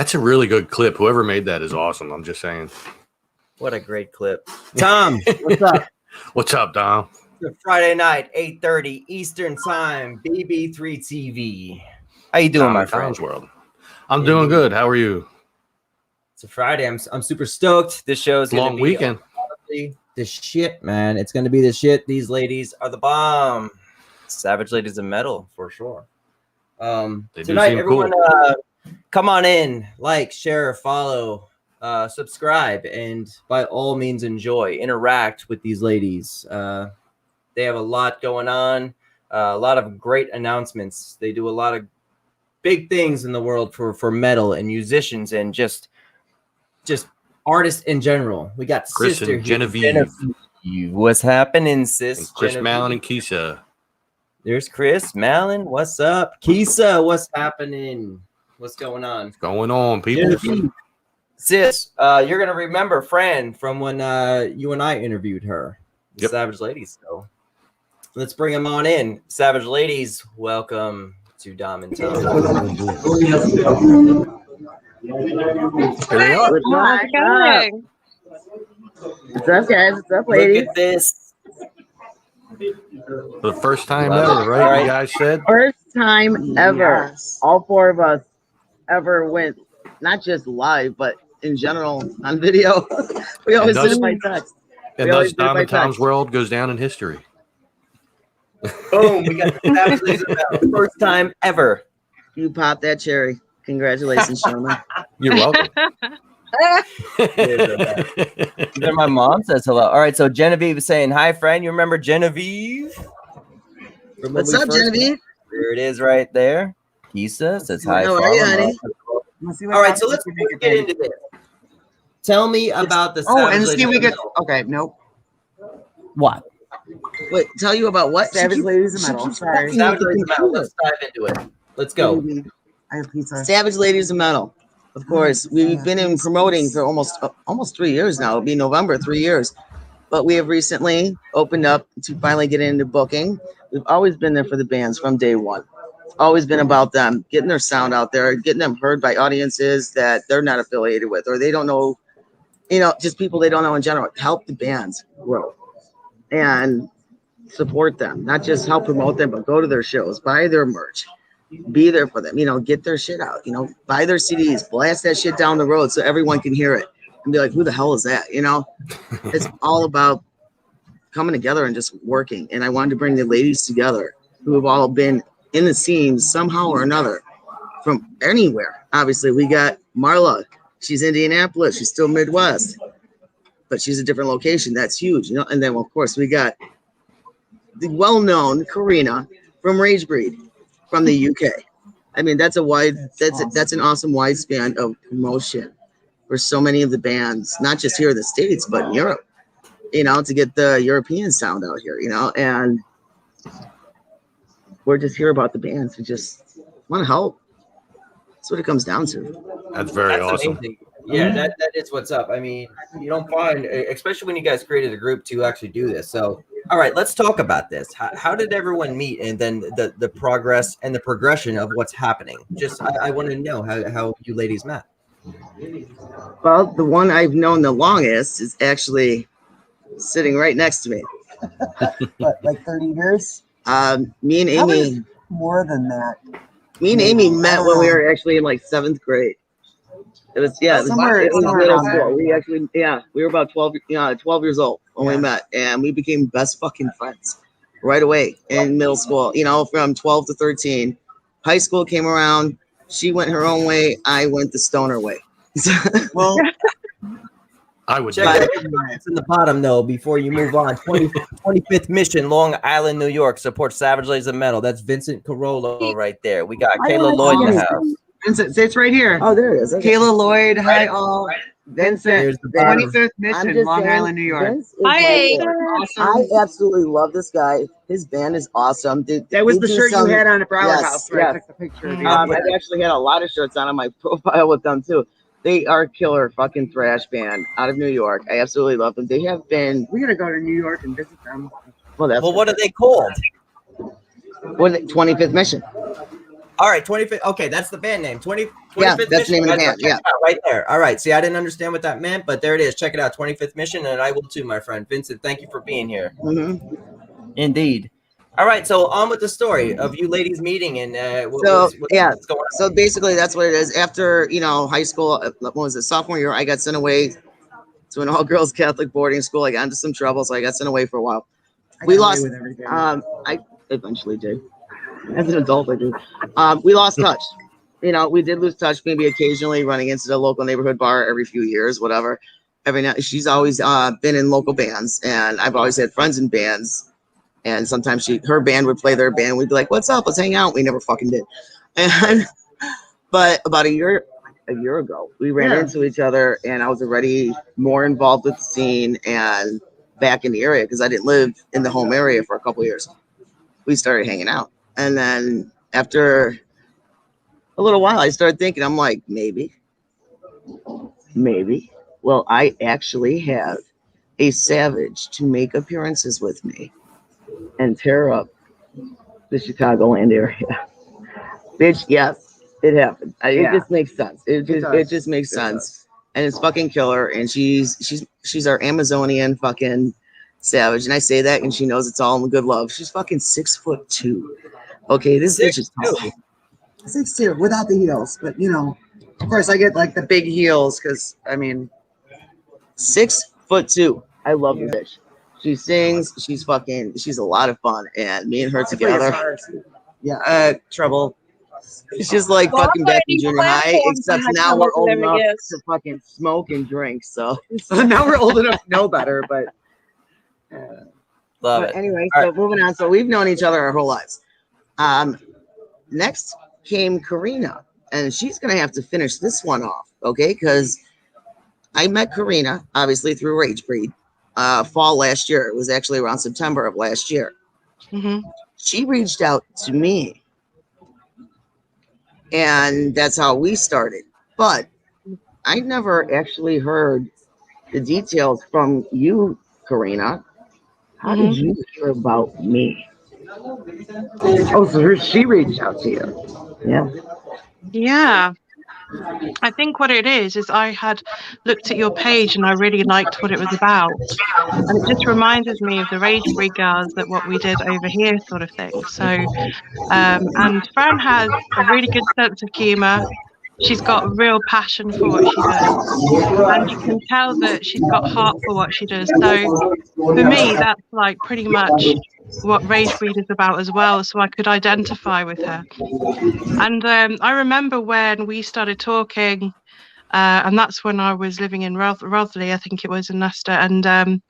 That's a really good clip. Whoever made that is awesome. I'm just saying. What a great clip. Tom, what's up? What's up, Dom? It's Friday night, 8:30 Eastern Time, BB3 TV. How you doing, my friend? Tom's World. I'm doing good. How are you? It's a Friday. I'm super stoked. This show's gonna Long be weekend. The shit, man. It's gonna be the shit. These ladies are the bomb. Savage Ladies of Metal for sure. They do Tonight, seem everyone, cool. come on in, like, share, follow, subscribe, and by all means enjoy, interact with these ladies. They have a lot going on, a lot of great announcements. They do a lot of big things in the world for metal and musicians and just artists in general. We got Chris Sister and Genevieve. What's happening, sis? And Chris Genevieve. Mallon and Keisha. There's Chris Mallon. What's up? Keisha, what's happening? What's going on? What's going on, people? Genevieve. Sis, you're going to remember Fran from when you and I interviewed her. Yep. Savage Ladies. So let's bring them on in. Savage Ladies, welcome to Dom and Tom. Here they are. What's up, guys? What's up, ladies? Look at this. For the first time Love ever, it. right? All right. You guys said? First time ever. Yes. All four of us ever went, not just live, but in general on video. We always did it by text. And We always thus, did it Dom by and Tom's text. World goes down in history. Boom. We got the Savage Ladies of Metal. First time ever. You popped that cherry. Congratulations, gentlemen. You're welcome. Even my mom says hello. All right, so Genevieve is saying hi, friend. You remember Genevieve? From when What's we up, first- Genevieve? There it is right there. Kisa says hi. How are you, follow. honey? All right, so let's get into this. Tell me about the Oh, Savage and Ladies see, we of get Metal. okay. Nope. What? Wait, tell you about what? Savage Ladies of Metal. Sorry. Savage Ladies of Metal. Let's dive into it. Let's go. I have pizza. Savage Ladies of Metal. Of course, we've been in promoting for almost 3 years now. It'll be November, 3 years. But we have recently opened up to finally get into booking. We've always been there for the bands from day one. It's always been about them, getting their sound out there, getting them heard by audiences that they're not affiliated with, or they don't know, just people they don't know in general. Help the bands grow and support them, not just help promote them, but go to their shows, buy their merch. Be there for them, get their shit out, buy their CDs, blast that shit down the road so everyone can hear it and be like, who the hell is that? It's all about coming together and just working. And I wanted to bring the ladies together who have all been in the scene somehow or another from anywhere. Obviously, we got Marla. She's Indianapolis. She's still Midwest, but she's a different location. That's huge, And then, of course, we got the well-known Karina from Ragebreed. From the UK. I mean, that's an awesome wide span of promotion for so many of the bands, not just here in the States, but in Europe, to get the European sound out here, and we're just here about the bands. We just want to help. That's what it comes down to. That's very awesome. Amazing. Yeah, that is what's up. I mean, you don't find, especially when you guys created a group to actually do this. So, all right, let's talk about this. How did everyone meet, and then the progress and the progression of what's happening? Just, I want to know how you ladies met. Well, the one I've known the longest is actually sitting right next to me. What, like 30 years? Me and Probably Amy. more than that. Me and Amy met when we were actually in like 7th grade. It was Somewhere middle around school. there. We were about 12 years old when we met, and we became best fucking friends right away in middle school. From 12 to 13. High school came around. She went her own way. I went the stoner way. Well, I would Check out it's in the bottom though before you move on. 25th Mission, Long Island, New York. Support Savage Ladies of Metal. That's Vincent Carollo right there. We got Kayla Lloyd in the house. Vincent, it's right here. Oh, there it is. Okay. Kayla Lloyd, hi all. Vincent, There's the bottom. 25th I'm Mission, just Long saying, Island, New York. Vince is Hi. I absolutely love this guy. His band is awesome. That was They the do shirt some- you had on at Brower Yes, House where I yes. took the picture. I've actually had a lot of shirts on my profile with them too. They are a killer fucking thrash band out of New York. I absolutely love them. They have been. We gotta go to New York and visit them. Well, that's Well, what are they called? 25th Mission. All right, 25th. Okay, that's the band name. 25th Yeah, 25th that's the name of the Mission, band, check it out right there. All right. See, I didn't understand what that meant, but there it is. Check it out. 25th Mission, and I will too, my friend. Vincent, thank you for being here. Mhm. Indeed. All right. So on with the story of you ladies meeting and So, yeah. what's going on. So basically, that's what it is. After high school, what was it, sophomore year? I got sent away to an all-girls Catholic boarding school. I got into some trouble, so I got sent away for a while. We lost. with everything. I eventually did. As an adult, I did. We lost touch. We did lose touch. Maybe occasionally running into the local neighborhood bar every few years, whatever. Every night, she's always been in local bands, and I've always had friends in bands. And sometimes her band would play their band. We'd be like, "What's up? Let's hang out." We never fucking did. But about a year ago, we ran into each other, and I was already more involved with the scene and back in the area because I didn't live in the home area for a couple of years. We started hanging out, and then after a little while, I started thinking, I'm like, maybe. Well, I actually have a Savage to make appearances with me and tear up the Chicagoland area. Bitch, yes, it happened. It just makes sense. It just makes sense. And it's fucking killer. And she's our Amazonian fucking Savage. And I say that, and she knows it's all in good love. She's fucking 6'2". Okay, this bitch is tall. 6'2" without the heels, but of course I get like the big heels because 6'2". I love the bitch. She sings. She's a lot of fun. And me and her together. Yeah, trouble. It's just like fucking back in junior high, except now we're old enough to fucking smoke and drink. So now we're old enough to know better, but Love it. anyway, so moving on. So we've known each other our whole lives. Next came Karina, and she's gonna have to finish this one off, okay? Because I met Karina obviously through Rage Breed, fall last year. It was actually around September of last year. Mm-hmm. She reached out to me, and that's how we started. But I never actually heard the details from you, Karina. How did you hear about me? oh, so she reached out to you. Yeah. Yeah. I think what it is I had looked at your page and I really liked what it was about. And it just reminded me of the Rage Breed girls, that what we did over here sort of thing. So, and Fran has a really good sense of humour. She's got a real passion for what she does. And you can tell that she's got heart for what she does. So for me, that's like pretty much what Rage Breed is about as well. So I could identify with her. And I remember when we started talking, and that's when I was living in Rothley, I think it was, in Leicester. And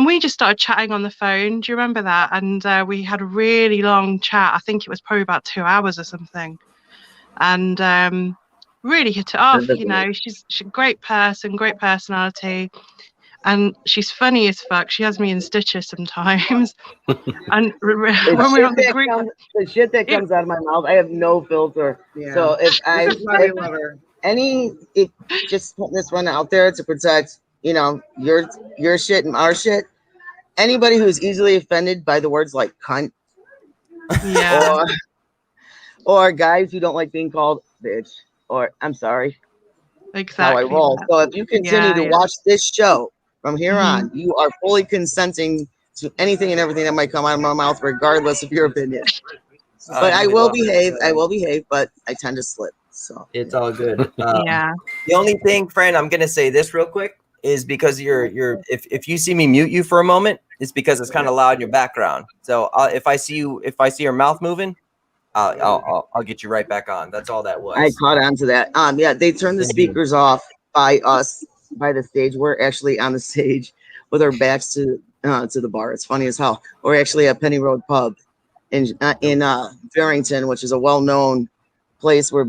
we just started chatting on the phone. Do you remember that? And we had a really long chat. I think it was probably about 2 hours or something. And really hit it off. She's a great person, great personality. And she's funny as fuck. She has me in stitches sometimes. And when we're on the group, the shit that comes out of my mouth, I have no filter. Yeah. So if just putting this one out there to protect, your shit and our shit. Anybody who's easily offended by the words like cunt, yeah, or guys who don't like being called bitch, or I'm sorry, exactly how I roll. So if you continue to watch this show from here on, you are fully consenting to anything and everything that might come out of my mouth, regardless of your opinion. But I will behave. But I tend to slip. So it's all good. yeah. The only thing, friend, I'm gonna say this real quick is because if you see me mute you for a moment, it's because it's kind of loud in your background. So if I see your mouth moving, I'll get you right back on. That's all that was. I caught on to that. Yeah, they turned the speakers off by the stage. We're actually on the stage with our backs to the bar. It's funny as hell. We're actually at Penny Road Pub in Farrington, which is a well-known place where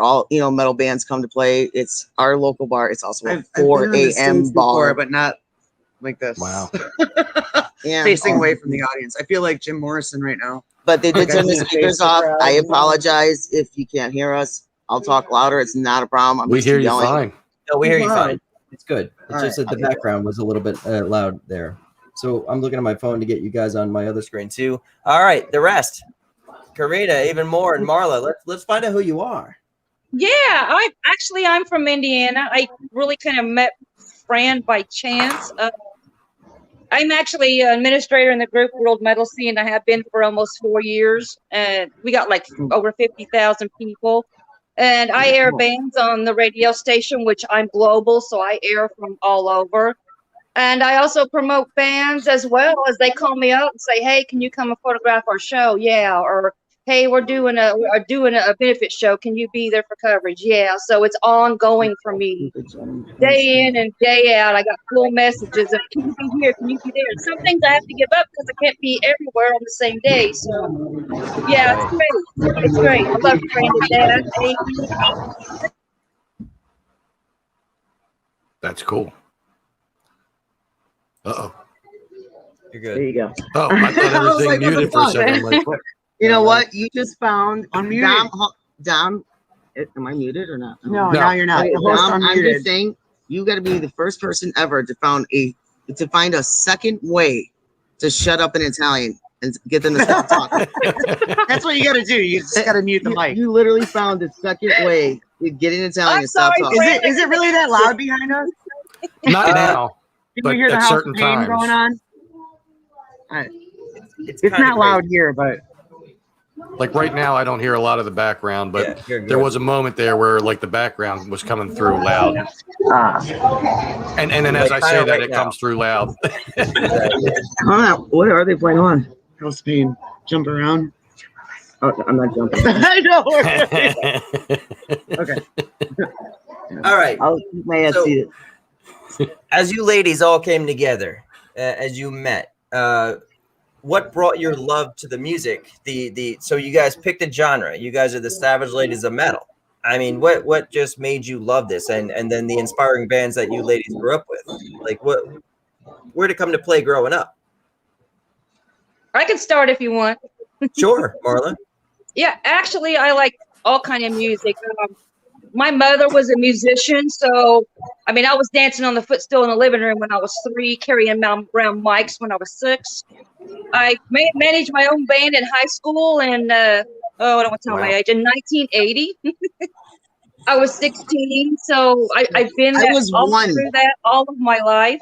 all metal bands come to play. It's our local bar. It's also a 4 a.m. bar, but not like this. Wow. Yeah, facing away from the audience. I feel like Jim Morrison right now. But they did turn the speakers off. I apologize if you can't hear us. I'll talk louder. It's not a problem. We hear you fine. No, we hear you fine. It's good. It's All just that the background was a little bit loud there. So I'm looking at my phone to get you guys on my other screen too. All right, the rest. Karina, even more, and Marla. Let's find out who you are. I'm from Indiana. I really kind of met Fran by chance. I'm actually an administrator in the group World Metal Scene. I have been for almost 4 years, and we got like over 50,000 people. And I air bands on the radio station, which I'm global, so I air from all over. And I also promote bands as well as they call me up and say, "Hey, can you come and photograph our show?" Yeah, or "Hey, we're doing a benefit show. Can you be there for coverage?" Yeah. So it's ongoing for me, day in and day out. I got full messages of, "Can you be here? Can you be there?" And some things I have to give up because I can't be everywhere on the same day. So yeah, it's great. It's great. I love Brandon, Dad. That's cool. Uh-oh. You're There good. you go. Oh, I thought I was everything like, what muted the for a fuck? second. I'm like, what? You know what? You just found Unmuted. Dom. Am I muted or not? No, No. now you're not. Okay, The host Dom, I'm just unmuted. saying, you got to be the first person ever to find a second way to shut up in Italian and get them to stop talking. That's what you got to do. You just got to mute the mic. You literally found the second way to get in Italian I'm and stop sorry, talking. Is it really that loud behind us? Not now. Can But you hear the at House certain of Pain times. going on? It's It's kinda not loud crazy. here, but Like right now, I don't hear a lot of the background, but Yeah, you're good. there was a moment there where like the background was coming through loud. And then as I Like, say kinda that, right it now. comes through loud. Come on, what are they playing on? House of Pain, jump around. Oh, I'm not jumping. I know. Okay. All right. I'll keep my ass So- seated. As you ladies all came together, as you met, what brought your love to the music? So you guys picked a genre. You guys are the Savage Ladies of Metal. I mean, what just made you love this? And then the inspiring bands that you ladies grew up with. Like where'd it come to play growing up? I can start if you want. Sure, Marla. Yeah, actually, I like all kind of music. My mother was a musician, so I mean, I was dancing on the footstool in the living room when I was 3, carrying around mics when I was 6. I managed my own band in high school, and I don't want to tell my Wow. age. In 1980, I was 16, so I've been I was all 1. through that all of my life.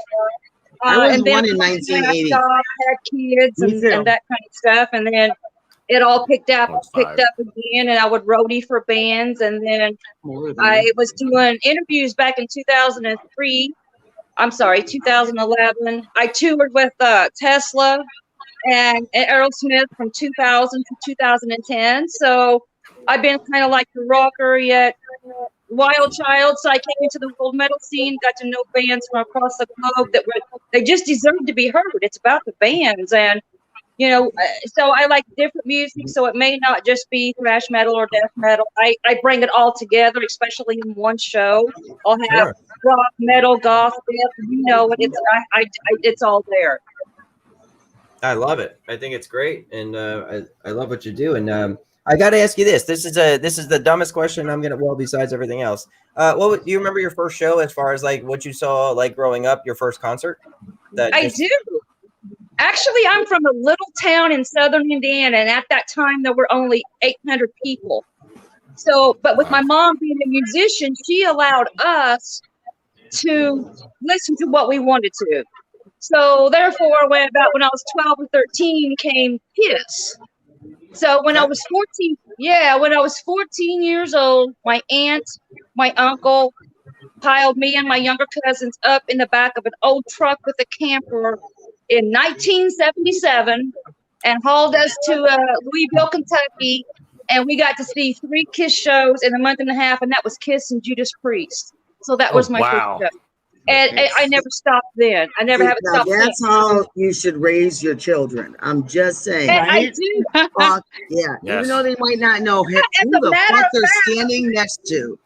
I was and then 1 in I 1980. had kids Me too. and that kind of stuff, and then it all picked up I was 5. again, and I would roadie for bands, and then I was doing interviews back in 2003. I'm sorry, 2011. I toured with Tesla and Aerosmith from 2000 to 2010. So I've been kind of like the rocker yet wild child. So I came into the world metal scene, got to know bands from across the globe they just deserve to be heard. It's about the bands, and you know, so I like different music, so it may not just be thrash metal or death metal. I bring it all together, especially in one show. I'll have Sure. rock, metal, goth, death, you know it. It's all there. I love it. I think it's great, and I love what you do. And I got to ask you this. This is the dumbest question I'm gonna. Well, besides everything else, do you remember your first show as far as like what you saw like growing up? Your first concert? I do. Actually, I'm from a little town in southern Indiana, and at that time there were only 800 people. So, but with my mom being a musician, she allowed us to listen to what we wanted to. So, therefore, when I was 12 or 13, came Kiss. So when I was 14, when I was 14 years old, my aunt, my uncle piled me and my younger cousins up in the back of an old truck with a camper in 1977 and hauled us to Louisville, Kentucky, and we got to see 3 Kiss shows in a month and a half, and that was Kiss and Judas Priest. So that was my wow. first show. And I never stopped then. I never haven't Now, stopped then. that's how you should raise your children. I'm just saying. And I do. Fuck, yeah. Yes. Even though they might not know who As a the matter fuck of they're fact- standing next to.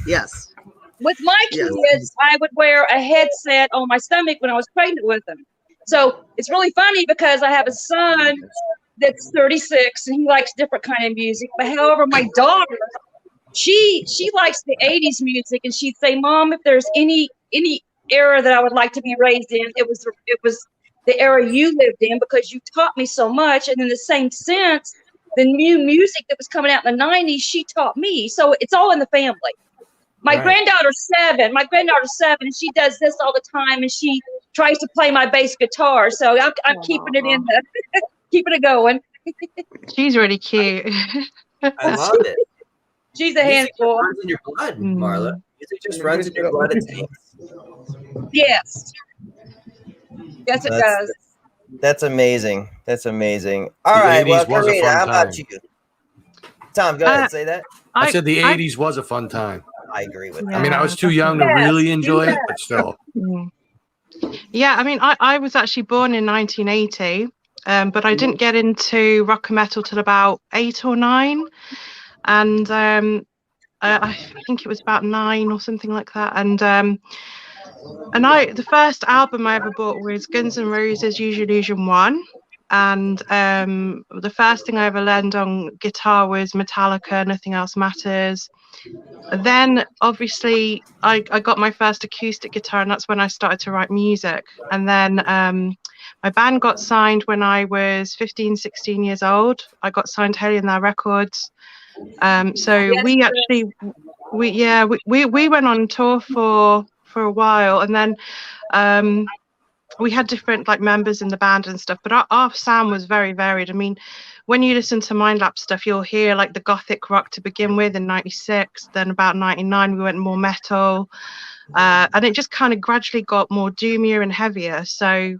Yes. With my Yes. kids, I would wear a headset on my stomach when I was pregnant with them. So it's really funny because I have a son that's 36 and he likes different kind of music. But however, my daughter, she likes the 80s music, and she'd say, "Mom, if there's any era that I would like to be raised in, it was the era you lived in because you taught me so much." And in the same sense, the new music that was coming out in the 90s, she taught me. So it's all in the family. My Right. granddaughter's 7. My granddaughter's 7, and she does this all the time, and she tries to play my bass guitar. So I'm keeping it in the, keeping it going. She's really cute. I love it. She's a Music just handful. runs in your blood, Mm. Marla. Music just runs in your blood. It's Yes. Yes, it does. That's amazing. That's amazing. All The right. Well, 80s was a Karina, fun how about time. you? Tom, go ahead. Say that. I said the 80s was a fun time. I agree with I mean, I Yeah, was too young to Yes, really enjoy it, yes. but still. Mm. Yeah, I mean, I was actually born in 1980, but I didn't get into rock and metal till about 8 or 9, and I think it was about 9 or something like that. And the first album I ever bought was Guns N' Roses' Use Your Illusion 1. And the first thing I ever learned on guitar was Metallica, Nothing Else Matters. Then obviously I got my first acoustic guitar, and that's when I started to write music. And then my band got signed when I was 15, 16 years old. I got signed to Holier Than Thou Records. So Yes, we actually we went on tour for a while, and then we had different like members in the band and stuff, but our sound was very varied. I mean, when you listen to Mindlap stuff, you'll hear like the gothic rock to begin with in 96, then about 99 we went more metal, and it just kind of gradually got more doomier and heavier. So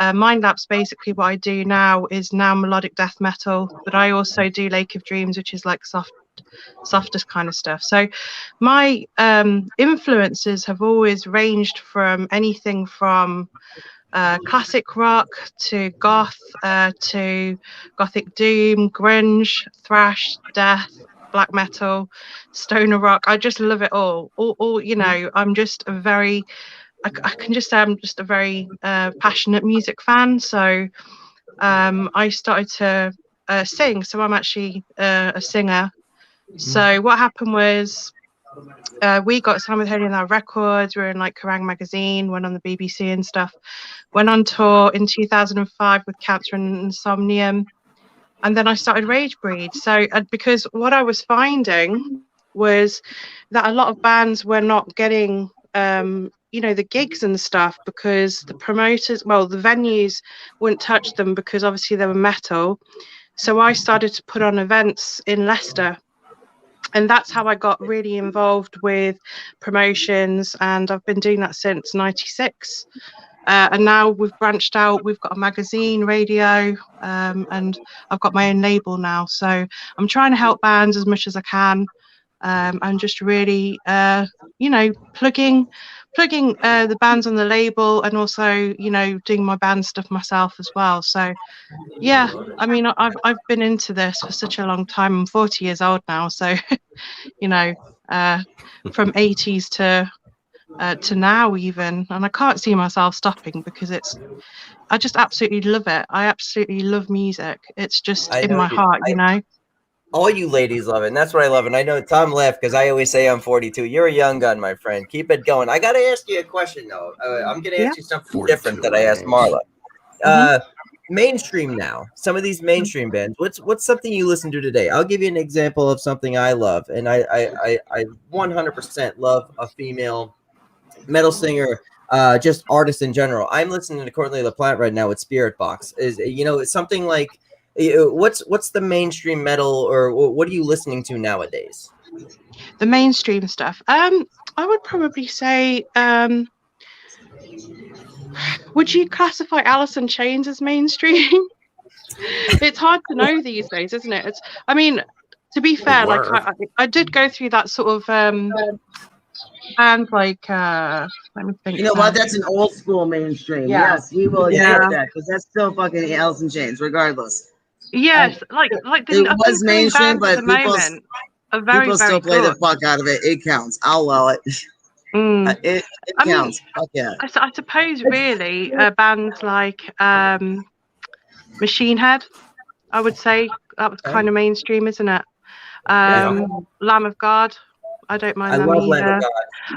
Mindlap's basically what I do now is now melodic death metal, but I also do Lake of Dreams, which is like softest kind of stuff. So my influences have always ranged from anything from classic rock to goth to gothic doom, grunge, thrash, death, black metal, stoner rock. I just love it all. You know, I'm just a very I can just say I'm just a very passionate music fan. So I started to sing. So I'm actually a singer. So what happened was we got signed with Holier Than Thou Records. We were in like Kerrang magazine, went on the BBC and stuff. Went on tour in 2005 with Cancer and Insomnium, and then I started Ragebreed. So because what I was finding was that a lot of bands were not getting you know, the gigs and stuff because the promoters, well, the venues wouldn't touch them because obviously they were metal. So I started to put on events in Leicester. And that's how I got really involved with promotions, and I've been doing that since 96. And now we've branched out. We've got a magazine, radio, and I've got my own label now. So I'm trying to help bands as much as I can. I'm just really, you know, plugging the bands on the label, and also, you know, doing my band stuff myself as well. So yeah, I mean, I've been into this for such a long time. I'm 40 years old now, so you know, from 80s to now even, and I can't see myself stopping because I just absolutely love it. I absolutely love music. It's just in my heart, you know. All you ladies love it, and that's what I love. And I know Tom left because I always say I'm 42. You're a young gun, my friend. Keep it going. I got to ask you a question, though. I'm going to ask you something different that I asked Marla. Mainstream now. Some of these mainstream bands. What's something you listen to today? I'll give you an example of something I love, and I 100% love a female metal singer. Just artists in general. I'm listening to Courtney LaPlante right now with Spirit Box. It's something like. What's the mainstream metal, or what are you listening to nowadays? The mainstream stuff. I would probably say, would you classify Alice in Chains as mainstream? It's hard to know these days, isn't it? I mean, to be fair, like I did go through that sort of and like let me think. You know what? That's an old school mainstream. Yeah. Yes, we will accept that because that's still fucking Alice in Chains, regardless. Yes, like it was mainstream, but people still play the fuck out of it. It counts. I'll allow it. It counts. Fuck yeah. I suppose really bands like Machine Head, I would say that was kind of mainstream, isn't it? Lamb of God. I don't mind them either.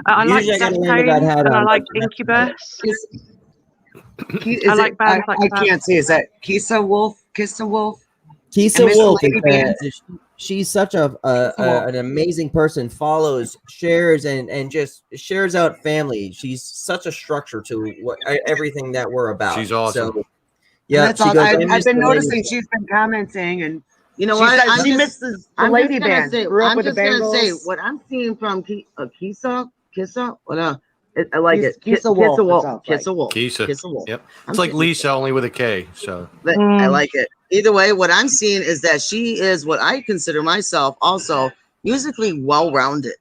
I like Deftones and I like Incubus. I like bands like that. I can't see. Is that Kiss the Wolf? Keisa Miss Wolf Lady is she's such an amazing person. Follows, shares, and just shares out family. She's such a structure to everything that we're about. She's awesome. So, yeah, That's all. I've been noticing she's been commenting, and You know she what? said she misses the lady band. Grew up I'm with the just gonna say Bengals. what I'm seeing from Kisa. What? I like it. Kisa Wolf, it sounds like. Kisa Wolf. Keisha. Kisa Wolf. Yep. I'm It's like seeing- Lisa, only with a K. So But I like it. Either way, what I'm seeing is that she is what I consider myself also musically well-rounded.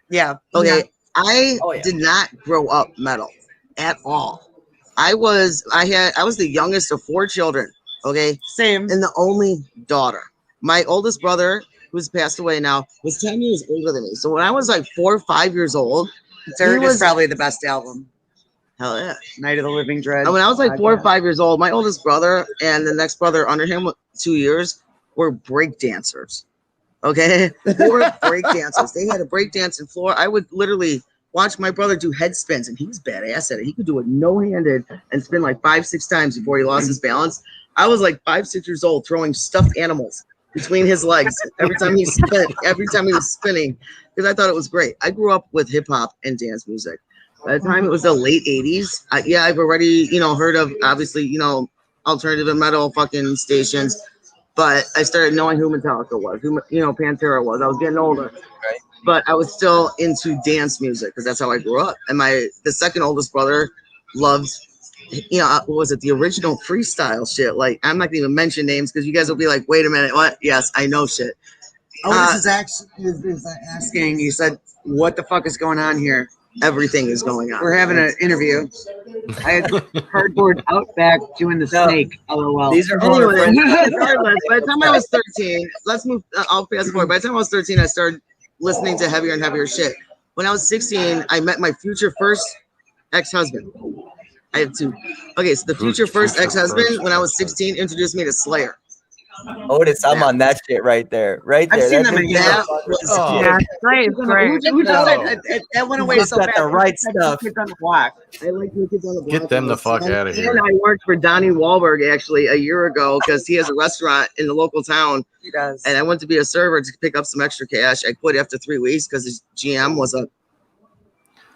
Yeah. Okay. Yeah. I Oh, yeah. did not grow up metal at all. I was the youngest of 4 children. Okay. Same. And the only daughter. My oldest brother, who's passed away now, was 10 years older than me. So when I was like 4 or 5 years old, Surge was- is probably the best album. hell yeah. Night of the Living Dread. And when I was like 4 or 5 years old, my oldest brother and the next brother under him, 2 years, were break dancers. Okay, they were break dancers. They had a break dancing floor. I would literally watch my brother do head spins, and he was badass at it. He could do it no-handed and spin like 5-6 times before he lost his balance. I was like 5-6 years old, throwing stuffed animals between his legs every time he spin, every time he was spinning, because I thought it was great. I grew up with hip hop and dance music. By the time it was the late 80s, I've already, heard of, obviously, alternative and metal fucking stations, but I started knowing who Metallica was, who, Pantera was. I was getting older, Right. but I was still into dance music because that's how I grew up. And the second oldest brother loved, what was it, the original freestyle shit? Like, I'm not gonna even mention names because you guys will be like, wait a minute, what? Yes, I know shit. This is actually is asking. He said, "What the fuck is going on here?" Everything is going on. We're having an interview. I had cardboard Outback doing the No. snake. LOL. These are all our Anyway, friends. regardless, by the time I was 13, let's move. I'll fast forward. By the time I was 13, I started listening to heavier and heavier shit. When I was 16, I met my future first ex-husband. I have 2. Okay, so the future first ex-husband, when I was 16, introduced me to Slayer. Otis, I'm on that shit right there. Right I've there. seen That's them in what- That was Oh. Yeah, Slay is great. Who just No. said that went away He's so got fast? the right Said stuff. Kids on the Block. I like New Kids on the Block. Get them the fuck outta here. And I worked for Donnie Wahlberg actually a year ago because he has a restaurant in the local town. He does. And I went to be a server to pick up some extra cash. I quit after 3 weeks because his GM was a.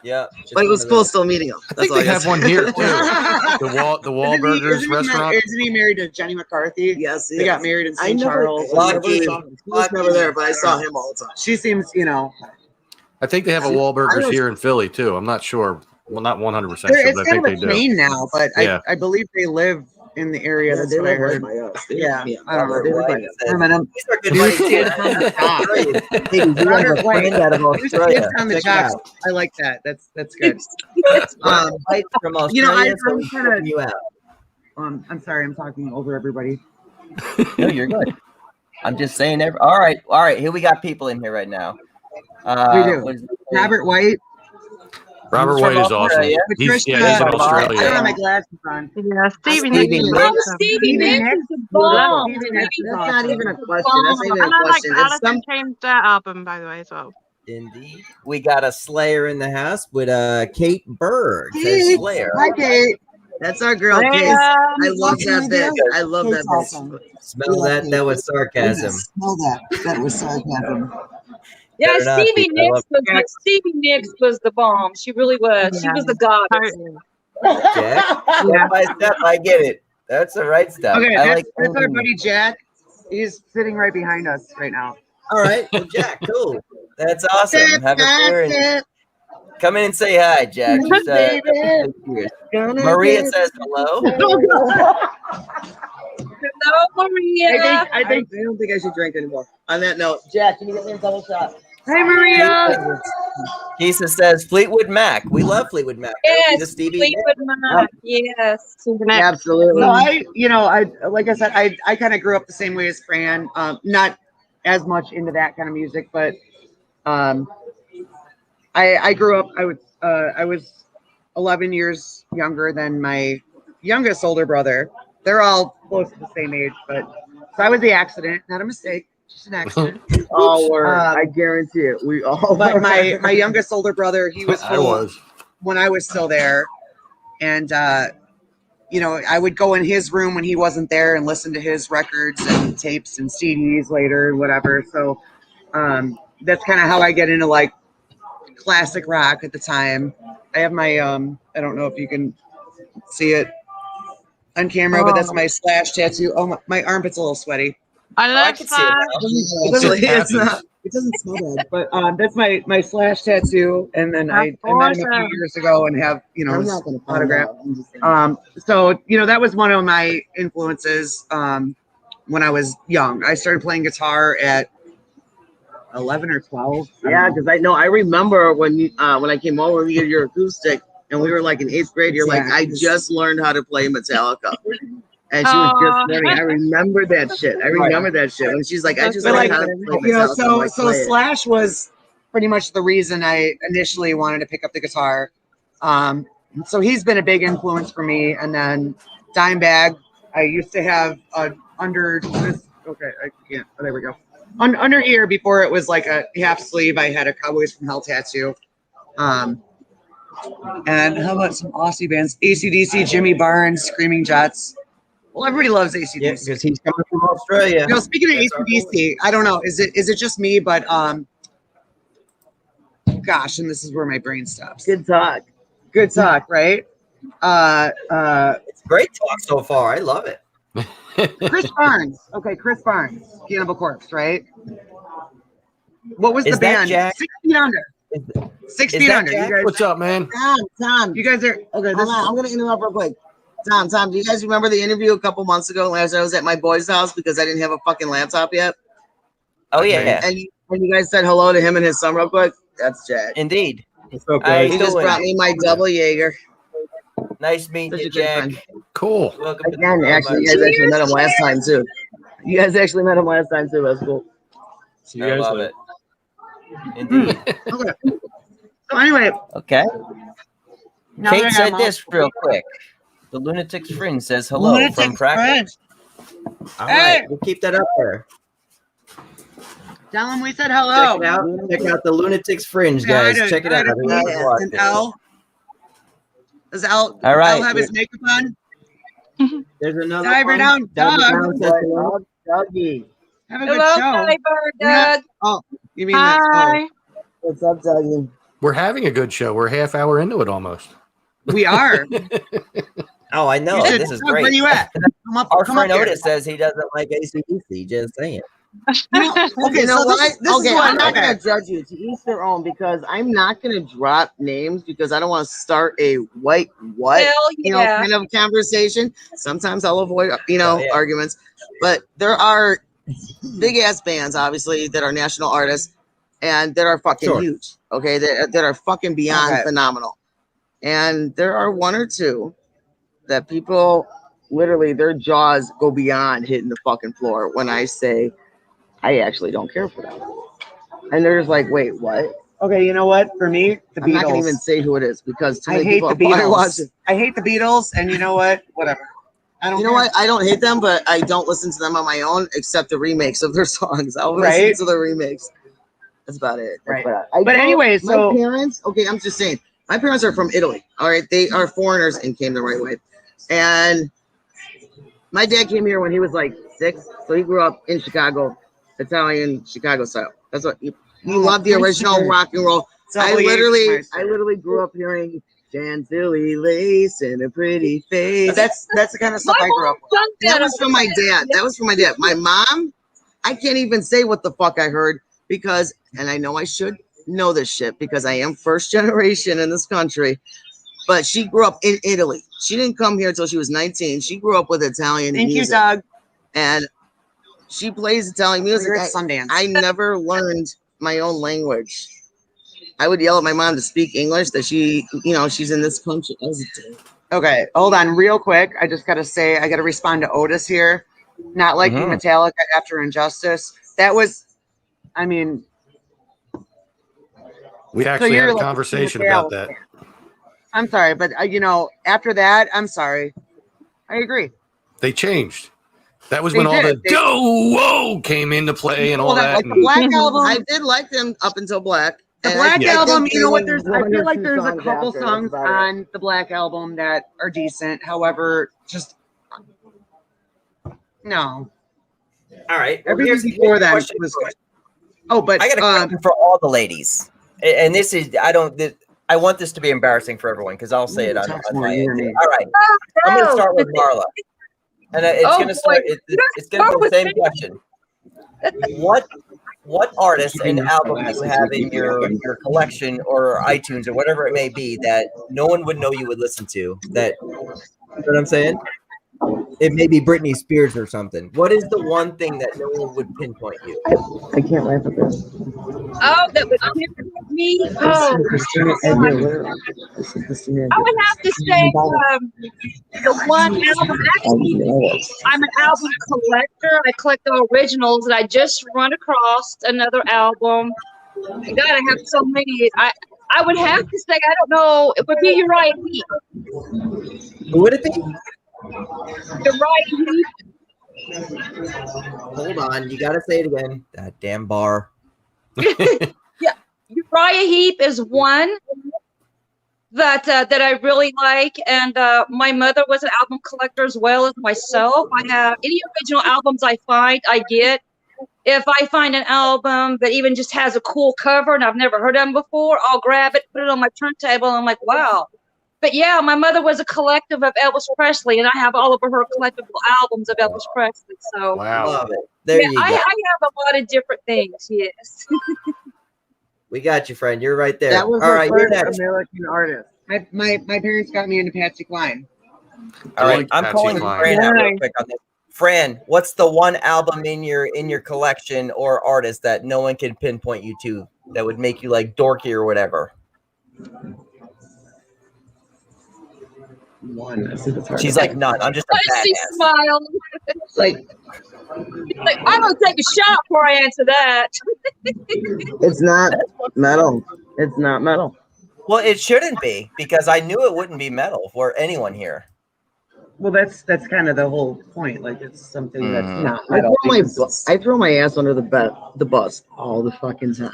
Yeah. But it was cool still meeting him. I think they have one here too. The Wahlburgers restaurant. Isn't he married to Jenny McCarthy? Yes, They got married in I St. never, Charles. Lucky. he was never there, but I saw him all the time. She seems, I think they have a Wahlburgers here in Philly too. I'm not sure. Well, not 100% sure, it's but I kind think of they a do. chain now, but Yeah. I believe they live in the area. That's what I heard. Yeah, I don't know. They live by us. I met him. These are good Two buddies. kids on the dock. Hey, we have a friend out of Two Australia. kids on the Check it docks. out. I like that. That's good. Right from Australia, so I'm we're kinda- helping you out. I'm sorry, I'm talking over everybody. No, you're good. I'm just saying. All right. Here we got people in here right now. We do. what is his name? Robert White. Robert He's White from is awesome. Australia. He's in Patricia- I I don't Australia. have my glasses on. Yeah, Stevie Stevie Nicks. is Nicks. Oh, awesome. Stevie Nicks is the bomb. Stevie Nicks is That's awesome. not even a question. That's not even And a I like question. It's Alice some. in Chains' album, by the way, as well. Indeed. We got a Slayer in the house with Kate Berg. Says Kate. Slayer. Hi, Kate. That's our girl, Kate. Yeah. I love that bitch. I love that Kate's bitch. awesome. Smell that? That was sarcasm. Smell that. That was sarcasm. Yeah, Better not Stevie be. I love- Stevie Nicks was the bomb. She really was. She Yeah. was the goddess. Totally. Jack, step by step, I get it. That's the right stuff. Okay, I that's our buddy Jack. He's sitting right behind us right now. All right, well, Jack, cool. That's awesome. Have a beer and come in and say hi, Jack. He's, Maria says hello. Hello, Maria. I don't think I should drink anymore. On that note, Jack, can you get me a double shot? Hey, Maria. Keisa says Fleetwood Mac. We love Fleetwood Mac. Yes, The Stevie Fleetwood Mac. Yes. Stevie Nicks. Absolutely. So I like I said, I kind of grew up the same way as Fran. Not as much into that kind of music, but I grew up. I was 11 years younger than my youngest older brother. They're all close to the same age, but so I was the accident, not a mistake, just an accident. All were. I guarantee it. We all. But were. my youngest older brother, he was I full was. when I was still there, and you know, I would go in his room when he wasn't there and listen to his records and tapes and CDs later and whatever. So that's kind of how I get into like classic rock at the time. I have my I don't know if you can see it on camera, but that's my Slash tattoo. Oh, my armpit's a little sweaty. I I love can see it that. now. Actually, it's happens. not. It doesn't smell bad, but that's my Slash tattoo, and then I met him a few awesome. years ago and have, you know, I'm his not going to autograph. autograph. So you know, that was one of my influences when I was young. I started playing guitar at 11 or 12. Yeah, because I remember when I came over to your acoustic, and we were like in 8th grade. You're like, I just learned how to play Metallica, and she was Aw. just learning. I remember that shit. I remember that shit. And she's like, I just But learned like, how to play you know, Metallica. I'm like, so play it. Slash was pretty much the reason I initially wanted to pick up the guitar. So he's been a big influence for me. And then Dimebag, I used to have under this. Okay, I can't. Oh, there we go. Under ear, before it was like a half sleeve, I had a Cowboys from Hell tattoo. And how about some Aussie bands? AC/DC, Jimmy Barnes, Screaming Jets. Well, everybody loves AC/DC. Yeah, because he's coming from Australia. You know, speaking of That's our AC/DC, I don't know. Is it just me? But gosh, and this is where my brain stops. Good talk. Good talk, right? It's great talk so far. I love it. Chris Barnes. Okay, Chris Barnes, Cannibal Corpse, right? What was Is the that band? Jack? 6 Feet Under. Is- 6 is Feet that Under. Jack? You guys, What's up, man? Tom. you guys are okay. Hold on, I'm gonna interrupt real quick. Tom, do you guys remember the interview a couple months ago as I was at my boy's house because I didn't have a fucking laptop yet? Oh yeah, And you guys said hello to him and his son real quick? That's Jack. indeed. He just brought me my double Jaeger. Nice meeting Such you, a good Jack. friend. Cool. Welcome to the Again, club, actually, my you guys actually met him last time too. You guys actually met him last time too. That's cool. friend. I love it. Indeed. Okay. So anyway, Okay. now that I Kate got said them all- this real quick. The Lunatics Fringe says hello from Lunatics practice. All Hey! right, we'll keep that up there. Tell him we said Check hello. it out. Check out the Lunatics Fringe, Say hi guys. to- Check it hi out. to Everyone's Pete watching. and Al. Does Al, All right. Al have his makeup on? There's another Diver one. down, Diver Doug. down says hello. Dougie. Have a good Hello, show. Cyber Yeah. Doug. Oh, you mean that's Hi. What's up, Dougie? We're having a good show. We're a half hour into it almost. we are. Oh, I know. You should- This is Doug, great. Where you at? Come up, Our come up friend here. Otis says he doesn't like AC/DC. Just saying. No, okay, You know so what? this is Okay, what, I'm not okay. gonna judge you. To each their own, because I'm not gonna drop names because I don't want to start a what Hell yeah. kind of conversation. Sometimes I'll avoid Yeah. arguments, but there are big ass bands obviously that are national artists and that are fucking Sure. huge. Okay, that are fucking beyond Okay. phenomenal, and there are one or two that people literally their jaws go beyond hitting the fucking floor when I say I actually don't care for them. And they're just like, wait, what? Okay, you know what? For me, the I'm not gonna Beatles. even say who it is because too I many hate people the are probably Beatles. watching. I hate the Beatles, and you know what? Whatever. I don't. You know care. what? I don't hate them, but I don't listen to them on my own except the remakes of their songs. I'll Right. listen to the remakes. That's about it. Right. But But anyway, my so parents, okay, I'm just saying, my parents are from Italy. All right. They are foreigners and came the right way. And my dad came here when he was like 6. So he grew up in Chicago, Italian Chicago style. That's what he loved the original rock and roll. I literally grew up hearing Chantilly lace and a pretty face. that's the kind of stuff I grew up with. That was from my dad. That was from my dad. My mom, I can't even say what the fuck I heard because, and I know I should know this shit because I am first generation in this country, but she grew up in Italy. She didn't come here until she was 19. She grew up with Italian Thank you, music. Doug. And she plays Italian music. We're at Sundance. I never learned my own language. I would yell at my mom to speak English that she's in this country. Okay, hold on real quick. I just got to say, I got to respond to Otis here. Not liking Mhm. Metallica after Injustice. That was, I mean, We actually you're had a like a conversation Metallica about that. fan. I'm sorry, but after that, I'm sorry. I agree. They changed. That was They when all did. the They- whoa came into play and all Hold on, that. like the and- Black Album. I did like them up until Black. The And Black I Album, think you know what? they I were feel like two there's a songs couple after, songs that's about it. on the Black Album that are decent. However, just no. All right. Well, Everything here's before a that question was for you. Oh, but I got a question for all the ladies, and this is I want this to be embarrassing for everyone because I'll say it on my end. All right, I'm going to start with Marla, and it's Oh, going to start. boy. It's going to be the same question. What artists and album do you have in your collection or iTunes or whatever it may be that no one would know you would listen to? That, you know what I'm saying? It may be Britney Spears or something. What is the one thing that no one would pinpoint you? I can't laugh at this. Oh, that would pinpoint me. Oh, Christina Aguilera. This is Christina I would have to say the one album. Actually, Aguilera. I'm an album collector. I collect the originals, and I just run across another album. God, I have so many. I would have to say, I don't know. It would be Uriah Heep. Who would it be? Uriah Heep. Hold on, you got to say it again. That damn bar. Yeah, Uriah Heep is one that I really like, and my mother was an album collector as well as myself. I have any original albums I find, I get. If I find an album that even just has a cool cover and I've never heard of them before, I'll grab it, put it on my turntable, and I'm like, wow. But yeah, my mother was a collective of Elvis Presley, and I have all of her collectible albums of Elvis Presley. So Wow. Love it. There yeah, you go. I have a lot of different things. Yes. We got you, friend. You're right there. that was All the right, you're first next. American artist. My parents got me into Patsy Cline. All I right, like I'm Patsy calling Cline. Fran out real Nice. quick on this. Fran, what's the one album in your collection or artist that no one can pinpoint you to that would make you like dorky or whatever? One. I think it's hard She's to like, none. I'm just a She badass. smiled. like Like, I'm gonna take a shot before I answer that. it's not metal. It's not metal. Well, it shouldn't be because I knew it wouldn't be metal for anyone here. Well, that's kind of the whole point. Like, it's something that's Mhm. not I metal. throw my ass under the bus all the fucking time.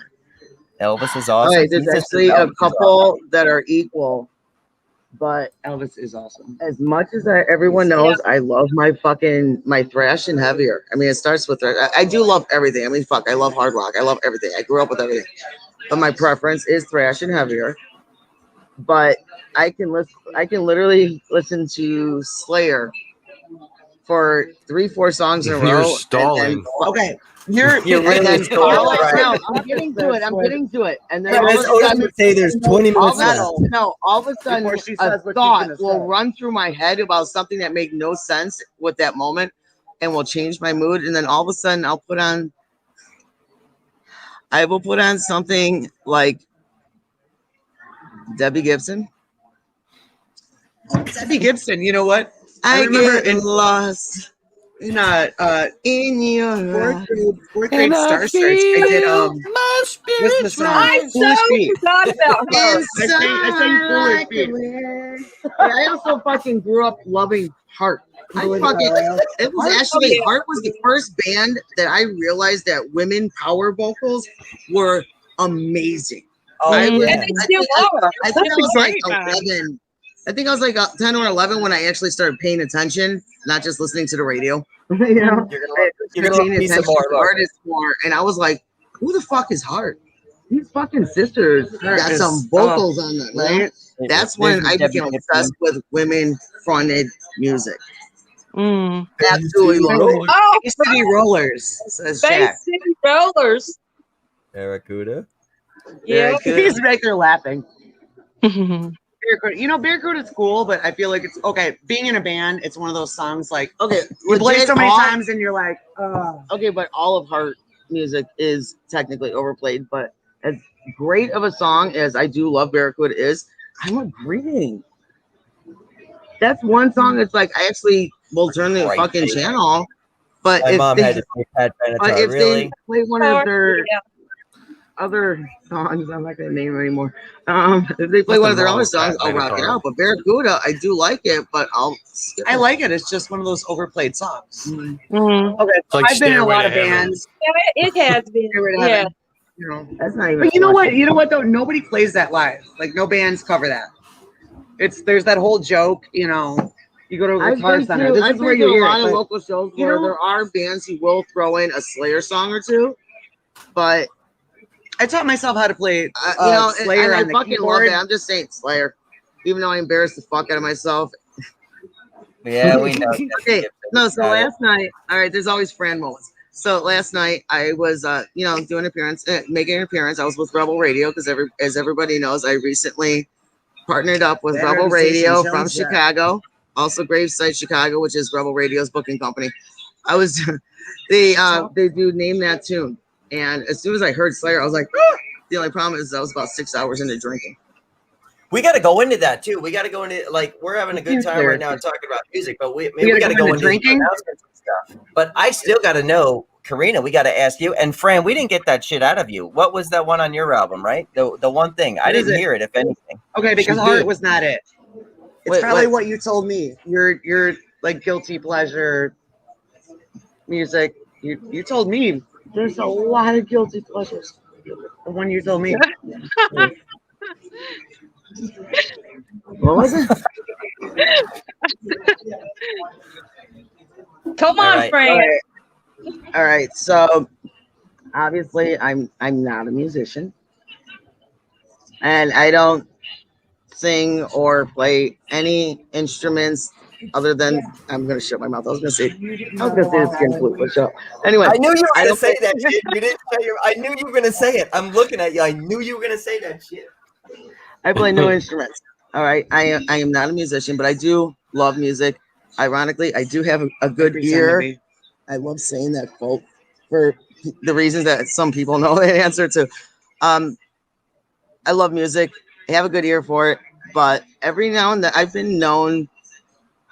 Elvis is All awesome. right, there's Jesus is actually a Elvis is couple that are equal, but Elvis is awesome. as much as everyone knows, I love my thrash and heavier. I mean, it starts with thrash. I do love everything. I mean, fuck, I love hard rock. I love everything. I grew up with everything, but my preference is thrash and heavier. But I can literally listen to Slayer for 3-4 songs in a row. You're and stalling. Okay, you're You're And really then stalling, right? no, I'm getting to it. I'm getting to it. And then all As of a Otis sudden, would say, there's 20 minutes left. all of a sudden, Before she a says what she's thought gonna will say. run through my head about something that made no sense with that moment, and will change my mood. And then all of a sudden, I will put on something like Debbie Gibson. Debbie Gibson. You know what? I remember get lost In in your fourth grade Star Search, I did what's the song? I Foolish so Feet. forgot about her. I sang Foolish Feet. I also fucking grew up loving Heart. It was actually Heart was the first band that I realized that women power vocals were amazing. Oh, I yeah. And they still are. I think I was like great band. 11. I think I was like 10 or 11 when I actually started paying attention, not just listening to the radio. You know, You're gonna love me some more. to Look. artists more, and I was like, "Who the fuck is Heart? These fucking sisters Heart got is- some vocals on them, right?" Right? That's when There's I Debbie became Gibson. obsessed with women-fronted music. Mm. Absolutely love it. Oh, Bay City Rollers, says Bay Jack. City Rollers. Barracuda. Yeah. He's right there laughing. Barracuda. You know, Barracuda's cool, but I feel like it's okay. Being in a band, it's one of those songs like Okay, you play legit so many all- times and you're like, Okay, but all of Heart music is technically overplayed. But as great of a song as I do love Barracuda is, I'm agreeing. That's one song that's like I actually will turn the Right. fucking channel. But My if mom they, had to say Pat but Benatar. if Really? they play one of their Yeah. other songs, I'm not gonna name them anymore. If they play one of their Nothing other wrong songs, with I'll Pat rock it Benatar. out. But Barracuda, I do like it, but I'll skip I it. like it. It's just one of those overplayed songs. Mm. Okay, so like I've been in a Stairway lot to of Heaven. bands. Yeah, it has been. Stairway to Yeah. Heaven, you know. That's not even. But you know what? You know what though? Nobody plays that live. Like no bands cover that. There's that whole joke, you You go to I've Guitar been Center. to, This I've is where been to you a hear lot it. of But local shows you where know- there are bands who will throw in a Slayer song or two, but I taught myself how to play and Slayer I on the fucking keyboard. love it. I'm just saying Slayer, even though I embarrassed the fuck out of myself. Yeah, we know. Okay, no, so Got it. last night, all right, there's always Fran moments. So last night I was, doing an appearance, making an appearance. I was with Rebel Radio because as everybody knows, I recently partnered up with Better Rebel to say Radio some from chums, yeah. Chicago, also Graveside Chicago, which is Rebel Radio's booking company. I was, they do Name That Tune, and as soon as I heard Slayer, I was like, ah! The only problem is I was about 6 hours into drinking. We got to go into that too. We got to go into like we're having a good time right now talking about music, but we got to go into drinking announcements and stuff. But I still got to know, Karina. We got to ask you and Fran. We didn't get that shit out of you. What was that one on your album? Right, the one thing I didn't hear it. If anything, Okay, because She art did. was not it. It's Wait, probably what? what you told me. Your like guilty pleasure music. You told me there's a lot of guilty pleasures. The one you told me. What was it? Come All on, right. Fran. All right, so obviously I'm not a musician, and I don't sing or play any instruments other than I'm gonna shut my mouth. I was gonna say the skin flute, but shut up. Anyway, I knew you were I gonna don't say that shit. You didn't say your. I knew you were gonna say it. I'm looking at you. I knew you were gonna say that shit. I play no instruments. All right, I am not a musician, but I do love music. Ironically, I do have a good ear. I love saying that quote for the reasons that some people know the answer to. I love music. I have a good ear for it, but every now and then I've been known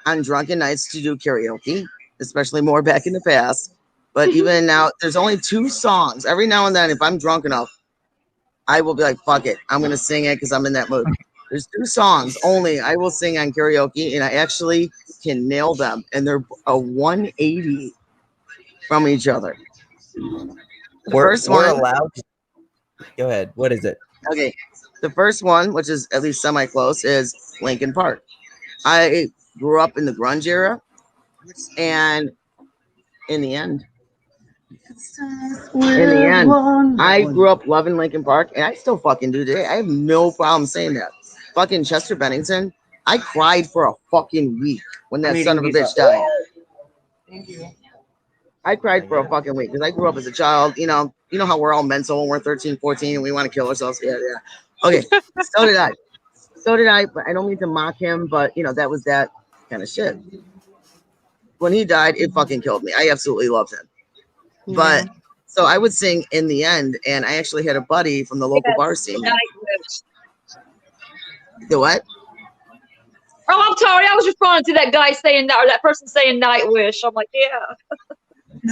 on drunken nights to do karaoke, especially more back in the past. But even now, there's only 2 songs. Every now and then, if I'm drunk enough, I will be like, fuck it. I'm going to sing it because I'm in that mood. There's 2 songs only I will sing on karaoke, and I actually can nail them. And they're a 180 from each other. The first We're one. allowed. Go ahead. What is it? Okay. The first one, which is at least semi-close, is Linkin Park. I grew up in the grunge era, and in the end, I grew up loving Linkin Park, and I still fucking do today. I have no problem saying that. Fucking Chester Bennington, I cried for a fucking week when that son of a bitch died. Thank you. I cried for a fucking week because I grew up as a child. You know how we're all mental when we're 13, 14, and we want to kill ourselves. Yeah. Okay, so did I, but I don't mean to mock him, but that was that kind of shit. When he died, it fucking killed me. I absolutely loved him. Yeah. But so I would sing In the End, and I actually had a buddy from the local bar scene. Nightwish. The what? Oh, I'm sorry. I was responding to that guy saying that, or that person saying Nightwish. I'm like, yeah.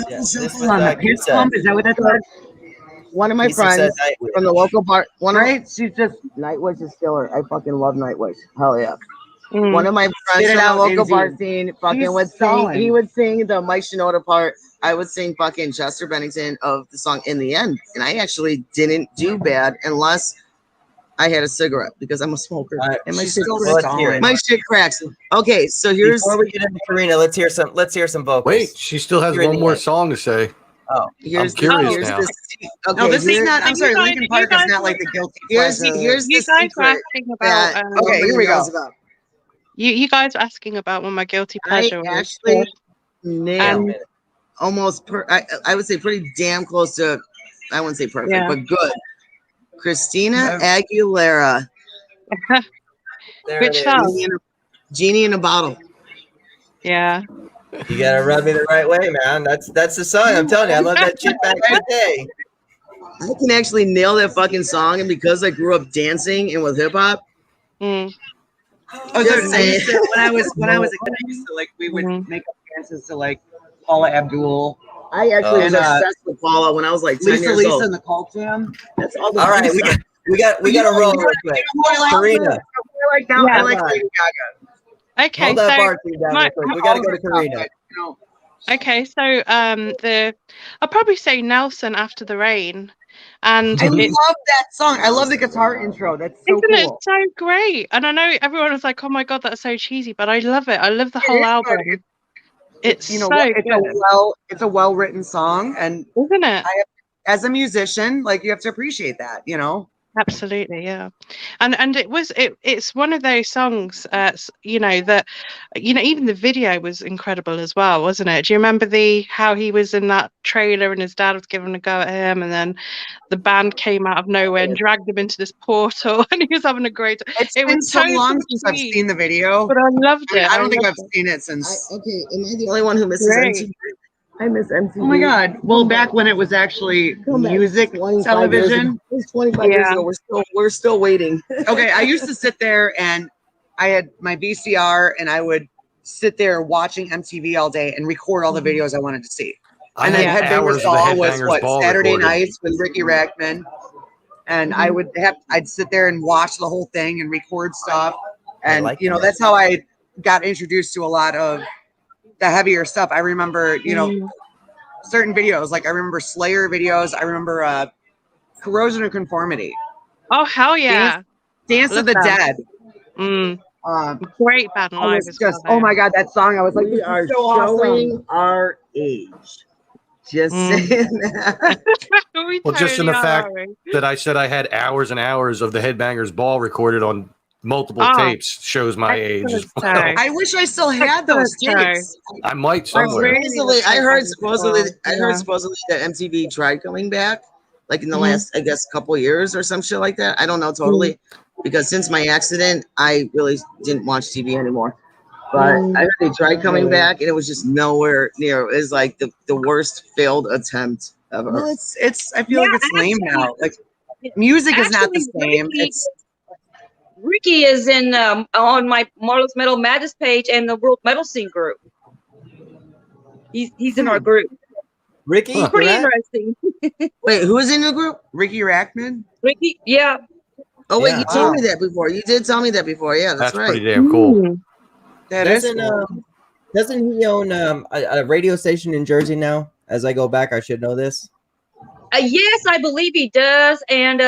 Yes, this was, On the you piss said- pump, is that what that's called? One of my Lisa said friends Nightwish. from the local bar. Right? She's just Nightwish is killer. I fucking love Nightwish. Hell yeah. Mm. One of my friends Spit it from the out, local Lindsay. bar scene fucking He's would sing. solid. He would sing the Mike Shinoda part. I would sing fucking Chester Bennington of the song In the End. And I actually didn't do bad unless I had a cigarette because I'm a smoker. All right, And my she's shit, still Well, let's hear it. my shit cracks. Okay, so here's Before we get into Karina, let's hear some vocals. Wait, she still has You're in one the more end. song to say. here's I'm curious here's now. the okay, No, this is here- not. I'm You sorry, guys- Linkin you Park is guys not were- like the guilty here's pleasure. here's the You guys were secret asking that about. Okay, here we nobody go. knows about. You guys were asking about what my guilty pleasure I was. actually nailed Um, almost I would say pretty damn close to, I wouldn't say perfect, Yeah. but good. Christina Aguilera, There Which it is. song? Genie in a Bottle. Yeah. You gotta rub me the right way, man. That's the song. I'm telling you, I love that shit back in the day. I can actually nail that fucking song, and because I grew up dancing and with hip hop, Mm. Oh, Just so saying. when I was a kid, I used to we would Mhm. make up dances to Paula Abdul, I actually was And, obsessed with Paula when I was like 10 Lisa years Lisa old. and the Cult Jam. That's all the All right, we gotta roll real quick. Karina, I like that. Yeah. I like Lady Gaga. Okay. hold that So bar team down real quick. We gotta go to Karina. okay. So I'll probably say Nelson After the Rain. And I love it's, that song. I love the guitar intro. That's so isn't it cool. so great? And I know everyone was like, "Oh my god, that's so cheesy," but I love it. I love the It whole is, album. but It's you know so what? good, It's a well written song, and isn't it? as a musician, like you have to appreciate that. You know. Absolutely, yeah. And it's one of those songs, you know, that, you know, even the video was incredible as well, wasn't it? Do you remember how he was in that trailer and his dad was giving a go at him, and then the band came out of nowhere and dragged him into this portal, and he was having a great time. It's It been was so totally long since I've sweet, seen the video. but I loved I mean, it. I don't think I've loved it. seen it since. Okay, am I the only one who misses Great. MTV? I miss MTV. Oh my God! Well, back when it was actually Come back. music 25 television. years ago. It was 25 years Yeah. ago. We're still waiting. Okay, I used to sit there and I had my VCR and I would sit there watching MTV all day and record all the videos I wanted to see. I And then had Yeah. hours Headbangers of the Ball was Headbangers what, Ball Saturday recorded. nights with Ricky Rackman. And I'd sit there and watch the whole thing and record stuff. And like you know, that. that's how I got introduced to a lot of the heavier stuff. I remember, you know, certain videos, like I remember Slayer videos, I remember Corrosion of Conformity, Oh hell yeah! Dance of Love the them. Dead. Great band I live was as just, well. oh my God, that song. I was like, We this are is so showing awesome. our age. Just Mm. saying that. We Well, just in the totally fact are, aren't we? that I said I had hours and hours of the Headbangers Ball recorded on multiple Oh, tapes shows my age as excellent well. show. I wish I still had those Excellent tapes. I might I somewhere. really Supposedly, love I heard Headbangers supposedly, Ball. I heard Yeah. supposedly that MTV tried coming back, like in the Mhm. last, I guess, couple of years or some shit like that. I don't know totally, because since my accident, I really didn't watch TV anymore. But I heard they tried coming back, and it was just nowhere near. It was like the worst failed attempt ever. Well, it's. I feel like Yeah, it's lame actually- now. Like music is not the Actually, same. Ricky- Ricky is in on my Marvelous Metal Madness page and the World Metal Scene group. He's in our group. Ricky, Huh. Pretty correct? interesting. Wait, who is in the group? Ricky Rackman. Ricky, yeah. Oh wait, Yeah. you told me that before. You did tell me that before. Yeah, that's That's right. pretty damn cool. Mm. That is Doesn't cool. doesn't he own a radio station in Jersey now? As I go back, I should know this. Yes, I believe he does. And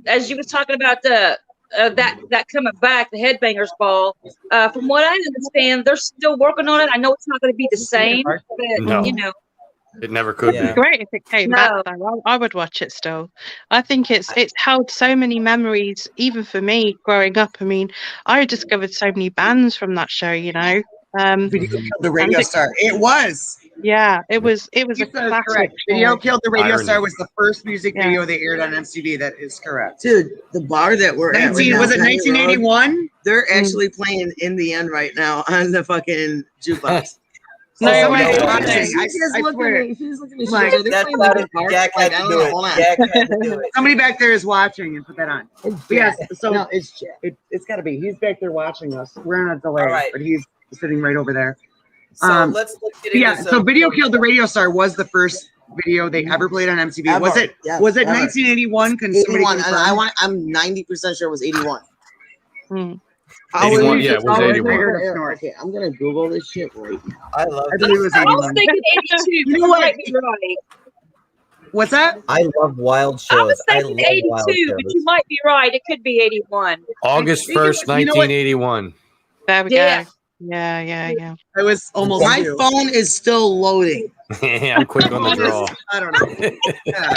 as you was talking about the that coming back, the Headbangers Ball. From what I understand, they're still working on it. I know it's not going to be the same, but No. you know, It never could Yeah. be. Great if it came No. back though. I would watch it still. I think it's held so many memories, even for me growing up. I mean, I discovered so many bands from that show, you know. Video Killed the Radio Star. It was. Yeah, it was a You said it's classic correct. show. Video Killed the Radio Irony. Star was the first music Yeah. video they aired on MTV. That is correct. Dude, the bar that we're at right now, Was it County Road, 1981? they're actually playing In the End right now on the fucking jukebox. No Somebody's way. watching. She's I looking swear. at me. She's looking at me. She's Like, like, they're That's playing about the it. bar. Jack Like, had I to don't do know. it. Hold on. Jack had to do it. Somebody back there is watching and put that on. It's Yes. Jack. So No, it's Jack. it's got to be. He's back there watching us. We're on a delay, All right. but he's sitting right over there. So let's get into Yeah. So Video Killed the Radio Star was the first video they ever played on MTV. Ever. Was it? Yes, Was it ever. 1981? Can somebody 81. And confirm? I'm 90% sure it was 81. Mm. 81, yeah, it was Always 81. there. Okay, I'm gonna Google this shit right now. I love I believe it was I was 81. thinking 82. You know but what? might be right. What's that? I love wild shows. I was I thinking love wild 82, but shows. you might be right. It could be 81. August think it was- 1st, you know what? 1981. There we Yeah. go. Yeah. I was almost. My due. phone is still loading. I'm quick on the draw. I don't know. Yeah.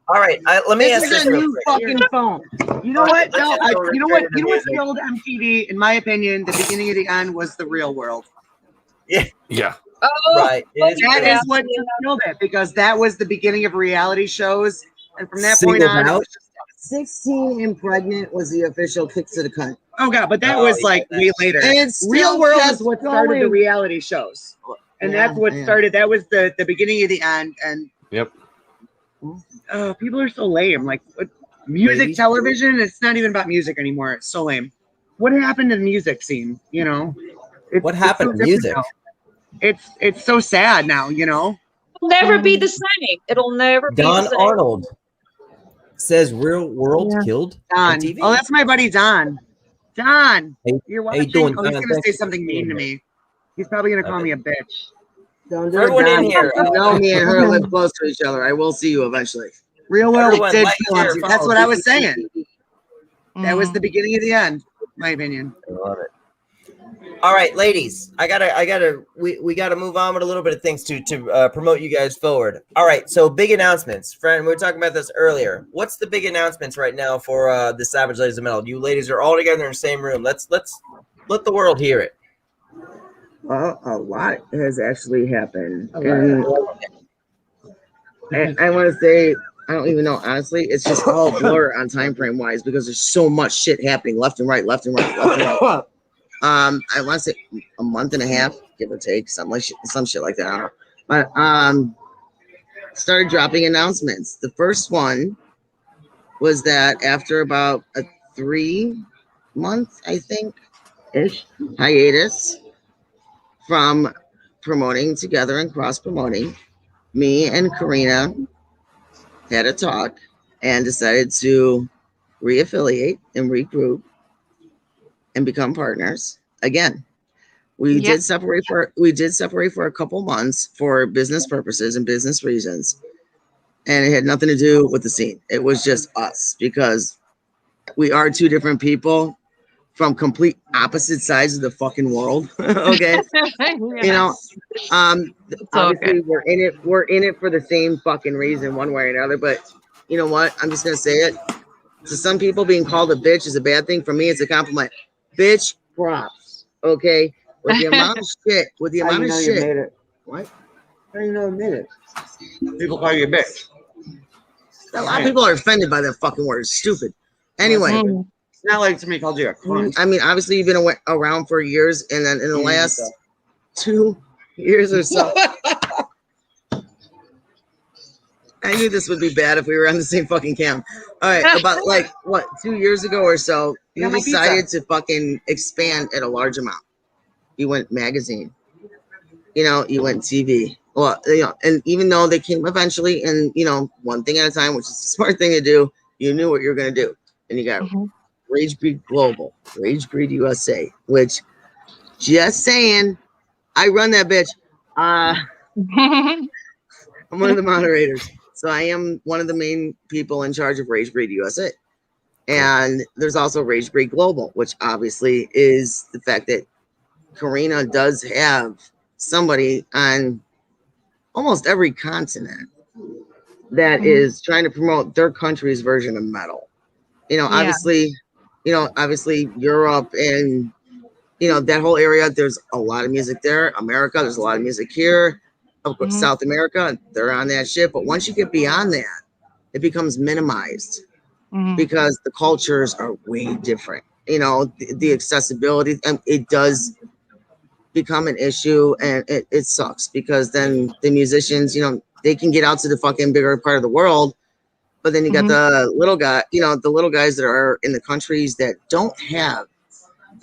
All right, let me ask This this is a real new quick. fucking phone. You know what? Let's No, just go you know right what? into You know what music. killed MTV? In my opinion, the beginning of the end was the Real World. Yeah. Oh, Right, it is That true. is what killed it because that was the beginning of reality shows, and from that point Singled on, it out? was just- 16 and pregnant was the official kick to the cunt. oh god, but that Oh, was yeah, like way later. It's Real still World kept is what started the going. reality shows, and Yeah, that's what yeah. started. That was the beginning of the end, and Yep. people are so lame. Like what, music Maybe. television, it's not even about music anymore. It's so lame. What happened to the music scene? You know, What happened so to music? different now. It's so sad now. You know. it'll never be the same. It'll never be Don the same. Arnold says Real World Yeah. killed Don. MTV. Oh, that's my buddy Don. Don, Hey, you're how you watching. doing, Oh, he's Don? gonna say Thanks for something mean being to here. me. He's probably gonna call Okay. me a bitch. Don't do Everyone it, in Don. here, You know me and her live close to each other. I will see you eventually. Real world Everyone, did like, kill him. share, That's follow, what I was saying. That was Mm. the beginning of the end, my opinion. I love it. All right, ladies, we gotta move on with a little bit of things to promote you guys forward. All right, so big announcements, friend. We were talking about this earlier. What's the big announcements right now for the Savage Ladies of Metal? You ladies are all together in the same room. Let's let the world hear it. Well, a lot has actually happened. And I want to say, I don't even know, honestly. It's just all blur on time frame wise because there's so much shit happening left and right, left and right, left and right. I want to say a month and a half, give or take, some shit like that. I don't know. But started dropping announcements. The first one was that after about a 3-month, I think, ish hiatus from promoting together and cross promoting, me and Karina had a talk and decided to reaffiliate and regroup and become partners again. We did separate for a couple months for business purposes and business reasons, and it had nothing to do with the scene. It was just us because we are two different people from complete opposite sides of the fucking world. Okay, you know, obviously we're in it for the same fucking reason, one way or another. But you know what? I'm just gonna say it. To some people, being called a bitch is a bad thing. For me, it's a compliment. Bitch, props. Okay. With the amount of shit, what? How do you know you made it? People call you a bitch. A lot of people are offended by that fucking word. It's stupid. Anyway, It's not like somebody called you a cunt. I mean, obviously you've been around for years, and then in the last 2 years or so, I knew this would be bad if we were on the same fucking cam. All right, about 2 years ago or so, you decided to fucking expand at a large amount. You went magazine, you went TV. Well, and even though they came eventually, and one thing at a time, which is a smart thing to do, you knew what you were gonna do, and you got Rage Breed Global, Rage Breed USA, which, just saying, I run that bitch. I'm one of the moderators, so I am one of the main people in charge of Rage Breed USA. And there's also Rage Breed Global, which obviously is the fact that Karina does have somebody on almost every continent that is trying to promote their country's version of metal. Obviously Europe and that whole area, there's a lot of music there. America, there's a lot of music here. Of course, South America, they're on that shit. But once you get beyond that, it becomes minimized because the cultures are way different. The accessibility, and it does become an issue, and it sucks because then the musicians, they can get out to the fucking bigger part of the world, but then you got the little guy, the little guys that are in the countries that don't have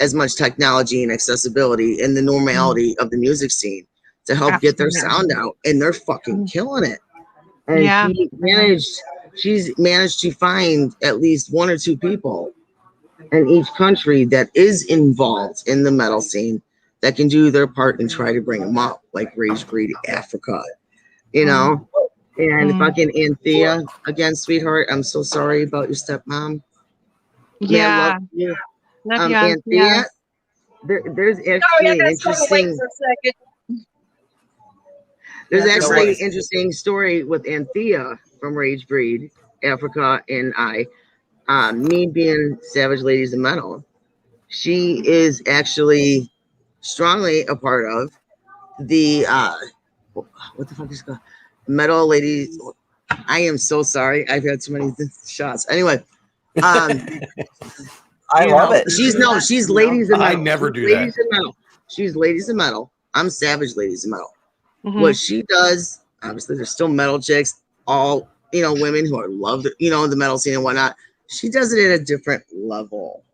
as much technology and accessibility and the normality of the music scene to help get their sound out, and they're fucking killing it. And she's managed to find at least 1 or 2 people in each country that is involved in the metal scene that can do their part and try to bring them up, like Rage Breed Africa, and fucking Anthea, again, sweetheart, I'm so sorry about your stepmom. Yeah. Love you. Anthea, there's actually an interesting. There's actually an interesting story with Anthea from Rage Breed Africa, and me being Savage Ladies of Metal, she is actually strongly a part of the what the fuck is it called? Metal Ladies. I am so sorry. I've had too many shots. Anyway, I love it. She's Ladies of Metal. I never do Ladies that. of Metal. She's Ladies of Metal. I'm Savage Ladies of Metal. What she does, obviously, there's still metal chicks, all women who are love the metal scene and whatnot. She does it at a different level,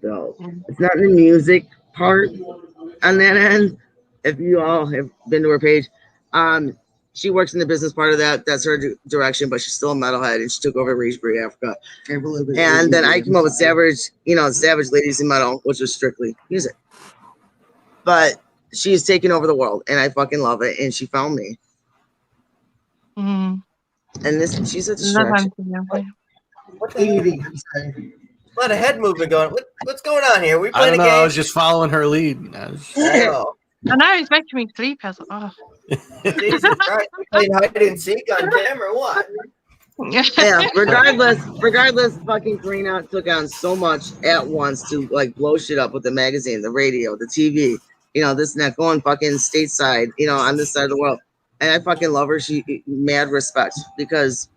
though. It's not the music part on that end. If you all have been to her page, she works in the business part of that. That's her direction, but she's still a metalhead, and she took over Rage Breed Africa. And then I came up with Savage Ladies in Metal, which was strictly music. But she's taken over the world, and I fucking love it. And she found me. Mm. And she's a Love distraction. Anthony. What the a lot of head movement going. What's going on here? We I playing don't a know. I game. was just following her lead. I know. I know he's making me sleepy. I was like, oh. Jesus Christ, we playing hide and seek on camera or what? Yeah, regardless, fucking Karina took on so much at once to like blow shit up with the magazine, the radio, the TV, this and that, going fucking stateside, on this side of the world. And I fucking love her. She mad respect, because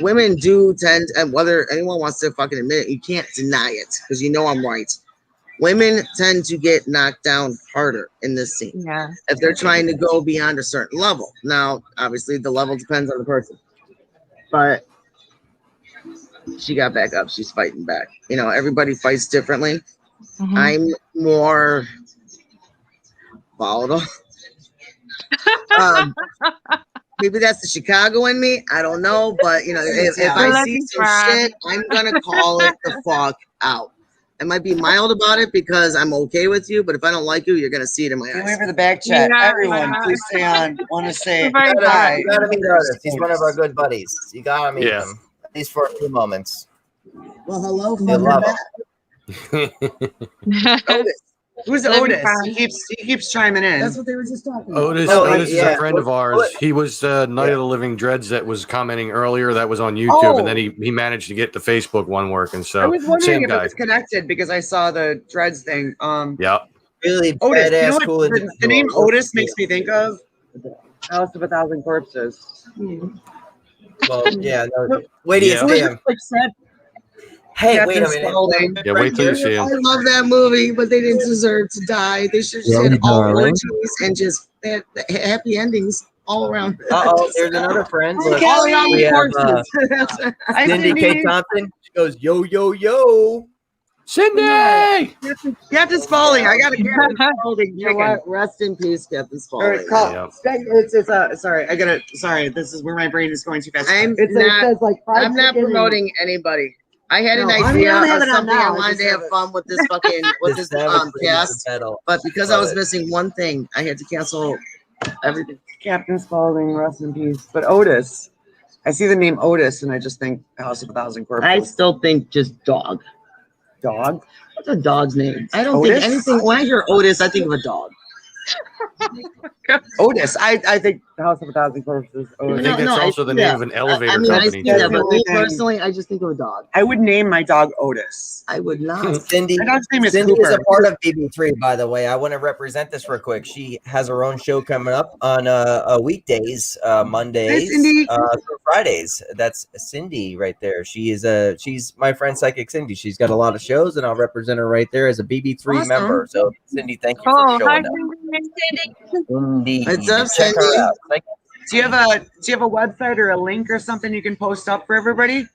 women do tend, and whether anyone wants to fucking admit it, you can't deny it, because I'm right. Women tend to get knocked down harder in this scene. Yeah. If they're trying to go beyond a certain level. Now, obviously, the level depends on the person. But she got back up. She's fighting back. Everybody fights differently. Mm-hmm. I'm more volatile. Maybe that's the Chicago in me. I don't know. But, if I see some shit, I'm going to call it the fuck out. I might be mild about it because I'm okay with you. But if I don't like you, you're going to see it in my Wait eyes. for the back chat. Yeah, Everyone, yeah. please stay on. Want to say Very hi. You gotta meet Otis. He's one of our good buddies. You gotta meet Yeah. him. At least for a few moments. Well, hello, You love him. Otis. Who's Let me Otis? find- He keeps chiming in. That's what they were just talking about. Otis, Oh, Otis is yeah. a friend of ours. What? He was Night of the Living Dreads that was commenting earlier. That was on YouTube, and then he managed to get the Facebook one working. I So was wondering same if it guy. was connected because I saw the dreads thing. Yeah. Really Otis, badass, what cool. the name Otis makes me think of? House of a Thousand Corpses. Well, yeah. No, wait till Yeah. you see him. Hey, wait a Captain minute. Spaulding. Yeah, wait till you see I him. love that movie, but they didn't deserve to die. They should have had all orgies and just had happy endings all around. Oh, there's another friend. Look, all around we the have corpses. Cindy K. Thompson. She goes, yo, yo, yo. Cindy! Captain Spaulding. I got a Captain Spaulding You know chicken. what? Rest in peace, Captain All Spaulding. right, call. Yeah. Sorry, this is where my brain is going too fast. I'm It not- says like fried I'm not chicken and- promoting anybody. I had an No, I mean, idea I don't have of it on something now. I I wanted just to have have it. fun with this fucking with this cast, but because I was missing one thing, I had to cancel everything. Captain Spaulding, rest in peace. But Otis, I see the name Otis, and I just think House of a Thousand Corpses. I still think just dog. Dog. What's a dog's name? I don't Otis? think anything. When I hear Otis, I think of a dog. Otis. I think House of a Thousand Corpses. I Otis. think that's No, also the yeah. name of an elevator I mean, I company. see that, too. but me too. personally, I just think of a dog. I would name my dog Otis. I would not. Cindy. My dog's name is Cindy is Cooper. a part of BB3, by the way. I want to represent this real quick. She has her own show coming up on weekdays, Mondays, Hi, Cindy. through Fridays. That's Cindy right there. She's my friend Psychic Cindy. She's got a lot of shows, and I'll represent her right there as a BB3 Awesome. member. So, Cindy, thank you Oh, for hi, showing up. Cindy. Cindy, What's up, check her Cindy? out. Thank Do you have a website or a link or something you can post up for everybody?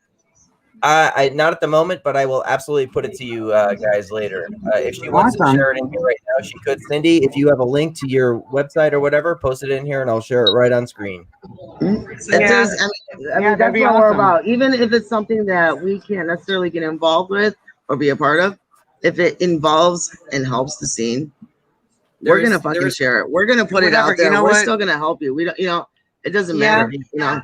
I not at the moment, but I will absolutely put it to you guys later. If she wants to Awesome. share it in here right now, she could. Cindy, if you have a link to your website or whatever, post it in here and I'll share it right on screen. If Yeah. there's- I mean, that'd that's be what we're awesome. about. Even if it's something that we can't necessarily get involved with or be a part of, if it involves and helps the scene, we're There's- gonna fucking there's- share it. We're gonna put it Whatever, out there. you know We're what? still gonna help you. We don't, it doesn't Yeah. matter.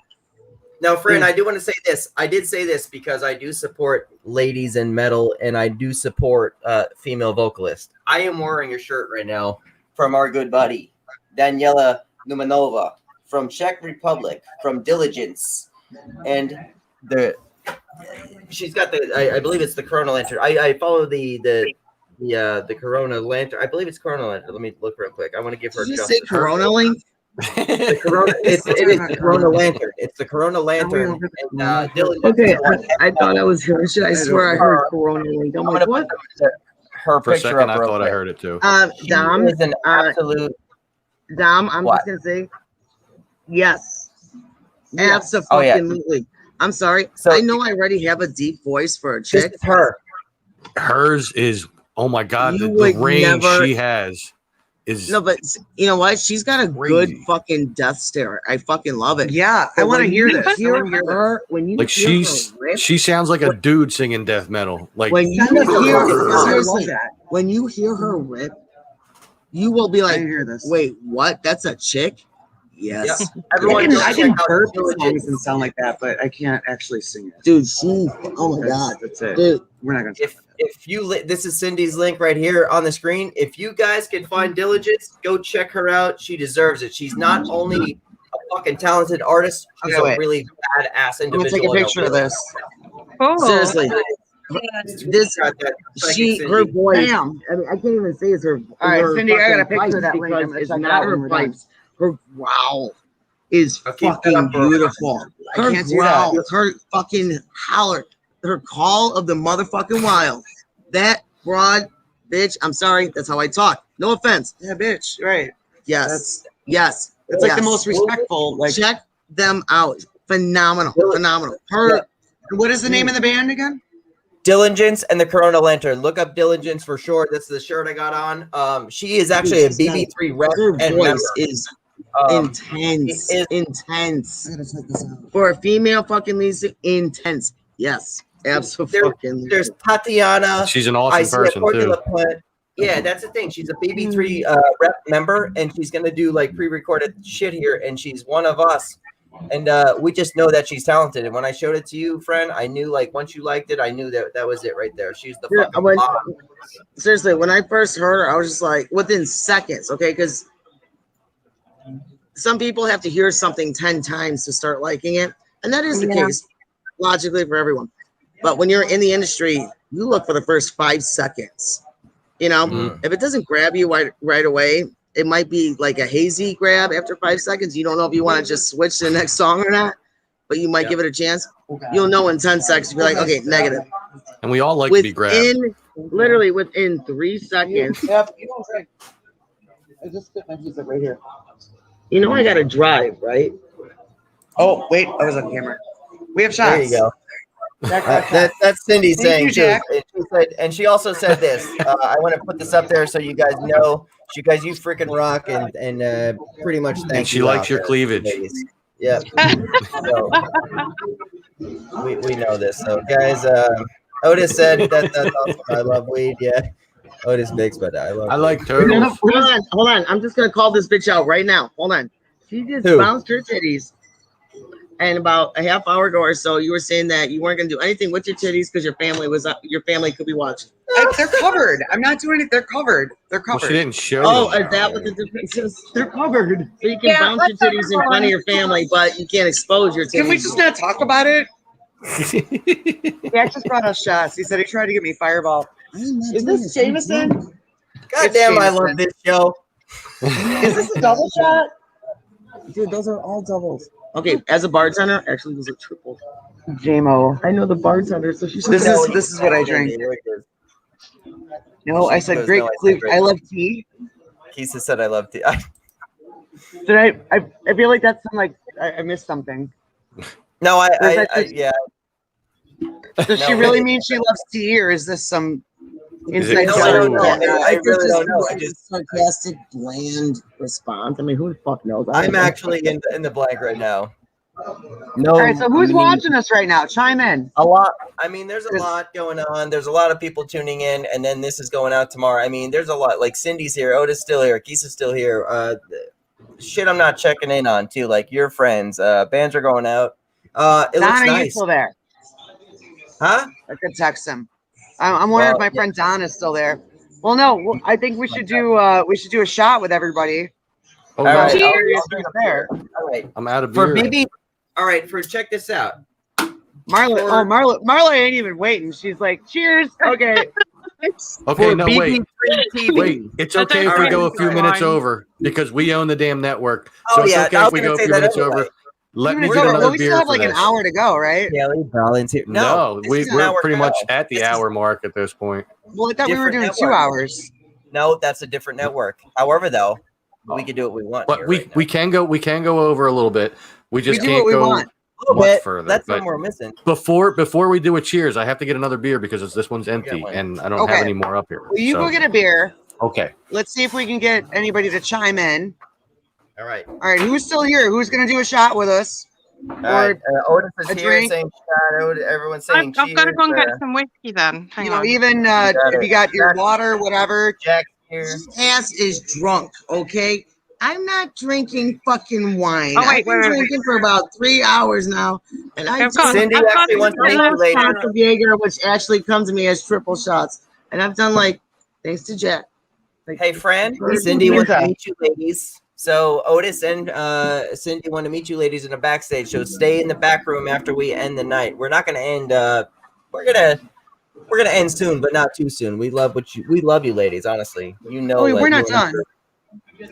Now, friend, I do want to say this. I did say this because I do support ladies in metal and I do support female vocalists. I am wearing a shirt right now from our good buddy, Daniela Numanova, from Czech Republic, from Diligence. And she's got I believe it's the Corona Lantern. I follow the Corona Lantern. I believe it's Corona Lantern. Let me look real quick. I want to give her Did you justice. say Corona link? The Corona, it is the Corona Lantern. It's the Corona Lantern. And, Diligence Okay, is the one- I thought I was hearing. Shit, I swear I heard Corona link. I'm I'm like, gonna what? put her For a picture second, up I real thought I quick. heard it too. She Dom, is an absolute. Dom, I'm What? just gonna say, yes, Yes. absolutely. I'm sorry. So- I know I already have a deep voice for a This chick. is her. Hers is, oh my God, You the would range never- she has is No, but you know what? She's got a good Crazy. fucking death stare. I fucking love it. Yeah, I But want to when hear you this. I Hear want to hear this. her, when you like hear her rip, she sounds like a dude singing death metal. Like when you I love hear that. seriously, when you hear her rip, you will be I like, didn't hear this. wait, what? That's a chick? Yes. Everyone, I go can check out burp Diligence. songs and sound like that, but I can't actually sing it. Dude, she, oh my God. That's it. Dude, We're not gonna. If you this is Cindy's link right here on the screen. If you guys can find Diligence, go check her out. She deserves it. She's not only a fucking talented artist, she's Okay, a wait. really badass I'm gonna individual. take a and picture of this. Cool. seriously, this, Got that psychic she, Cindy. her voice, Bam. I mean, I can't even say it's her. All right, her Cindy, I got a fucking picture of that pipes link. I'm because gonna it's check it not out her when we're done. pipes. Her growl is I'll keep that fucking up for- beautiful. I Her can't do growl, that. her fucking holler, her call of the motherfucking wild. That broad bitch, I'm sorry, that's how I talk. No offense. Yeah, bitch. Right. Yes. Yes. It's like the Yes. most respectful. Like, Check them out. Phenomenal. Phenomenal. Her what is the name of the band again? Diligence and the Corona Lantern. Look up Diligence for short. That's the shirt I got on. She is actually a BB3 rep her and voice member. is intense. it Intense. I gotta check this out. For a female fucking Lisa, intense. Yes. Absolutely. There's Tatiana. She's an I awesome see person a Formula too. Plant. Yeah, that's the thing. She's a BB3 rep member, and she's gonna do like pre-recorded shit here, and she's one of us. And we just know that she's talented. And when I showed it to you, friend, I knew like once you liked it, I knew that was it right there. She's the Yeah, fucking when- bomb. Seriously, when I first heard her, I was just like, within seconds, okay? Because some people have to hear something 10 times to start liking it. And that is the Yeah. case, logically, for everyone. But when you're in the industry, you look for the first 5 seconds. You know, Mhm. if it doesn't grab you right away, it might be like a hazy grab after 5 seconds. You don't know if you want to just switch to the next song or not, but you might Yeah. give it a chance. You'll know in 10 seconds. You'll be like, okay, negative. And we all like to be grabbed. Literally within 3 seconds. Yep. You don't say. I just spit my pizza right here. You know I gotta drive, right? Oh, wait. I was on camera. We have shots. There you go. Jack, Jack, That's Cindy Thank saying you, too. Jack. And she said, and she also said this. I want to put this up there so you guys know. You guys, you freaking rock, and pretty much thank And she you likes out your there, cleavage. ladies. Yep. So, we know this. So guys, Otis said that's awesome. I love weed. Yeah. Otis makes, but I love. I like weed. turtles. Hold on. I'm just gonna call this bitch out right now. Hold on. She just Who? bounced her titties. And about a half hour ago or so, you were saying that you weren't gonna do anything with your titties because your family could be watching. They're covered. I'm not doing it. They're covered. They're Well, covered. she didn't show Oh, you. is that what the difference is? They're covered. So you can Yeah, bounce your let's talk titties in about front of it. your family, but you can't expose your titties. Can we just not talk about it? Jack just brought us shots. He said he tried to get me fireball. Is this Jameson? God damn, I love this show. Is this a double shot? Dude, those are all doubles. Okay, as a bartender, actually those are triples. JMO. I know the bartender, so she's This is what I drink. No, I said great. No, I said great. I love tea. Keith said I love tea. Did I feel like that's some like I missed something. No, Or is that just- yeah. Does she No, really it- mean she loves tea, or is this some Is it inside No, joke? I don't know. Yeah, I really don't know. I It's just, a sarcastic, bland response. I mean, who the fuck knows? I'm actually in the blank right now. No. All right, so who's I mean, watching us right now? Chime in. A lot. I mean, there's a lot going on. There's a lot of people tuning in, and then this is going out tomorrow. I mean, there's a lot. Like Cindy's here, Otis still here, Keith is still here. Shit, I'm not checking in on too. Like your friends, bands are going out. It looks Donna, you nice, still there? huh? I could text him. I'm wondering Well, if my friend Don is still there. Well, no, I think we should do a shot with everybody. Oh, All right, no. I'll- Cheers. I'll drink there. All right, I'm out of for beer. BB. All right, for check this out. Marla ain't even waiting. She's like, cheers. Okay. Okay, For no, wait. BB3 TV. Wait, it's I okay don't if we think go a it's few fine. minutes over because we own the damn network. Oh, So it's yeah, okay I if was we gonna go a say few that minutes anyway. over. Let me Well, get another we beer still have for like an this. hour to go, right? Kelly volunteer. No, this is an we're hour pretty now. much at the This is- hour mark at this point. Well, I thought we were Different doing 2 network. hours. No, that's a different network. However, though, we can do what we want. But here we right now. we can go over a little bit. We just We do can't what we go want. a little much bit. further. That's but what we're missing. before we do a cheers, I have to get another beer because this one's empty one. and I don't Okay. have any more up here. Well, you So, go get a beer. okay. Let's see if we can get anybody to chime in. All right. All right, who's still here? Who's gonna do a shot with us? All right. Otis is a here drink. saying shot. Everyone's saying I've got to cheers. go and get some whiskey then. Hang You know, on. even got if it. you got your Jack- water, whatever. Jack, here. Ass is drunk, okay? I'm not drinking fucking wine. Oh, wait, I've been wait. drinking for about 3 hours now, and I I've got, Cindy I've got actually wants to meet you, lady. shots of Jaeger, which actually comes to me as triple shots. And I've done like, thanks to Jack. Like, Hey, friend, Where's Cindy wants to Lisa? meet you, ladies. So Otis and Cindy want to meet you, ladies, in the backstage. So stay in the back room after we end the night. We're not going to end. We're gonna end soon, but not too soon. We love you, ladies. Honestly, you know. Oh, wait, like, we're you not and- done.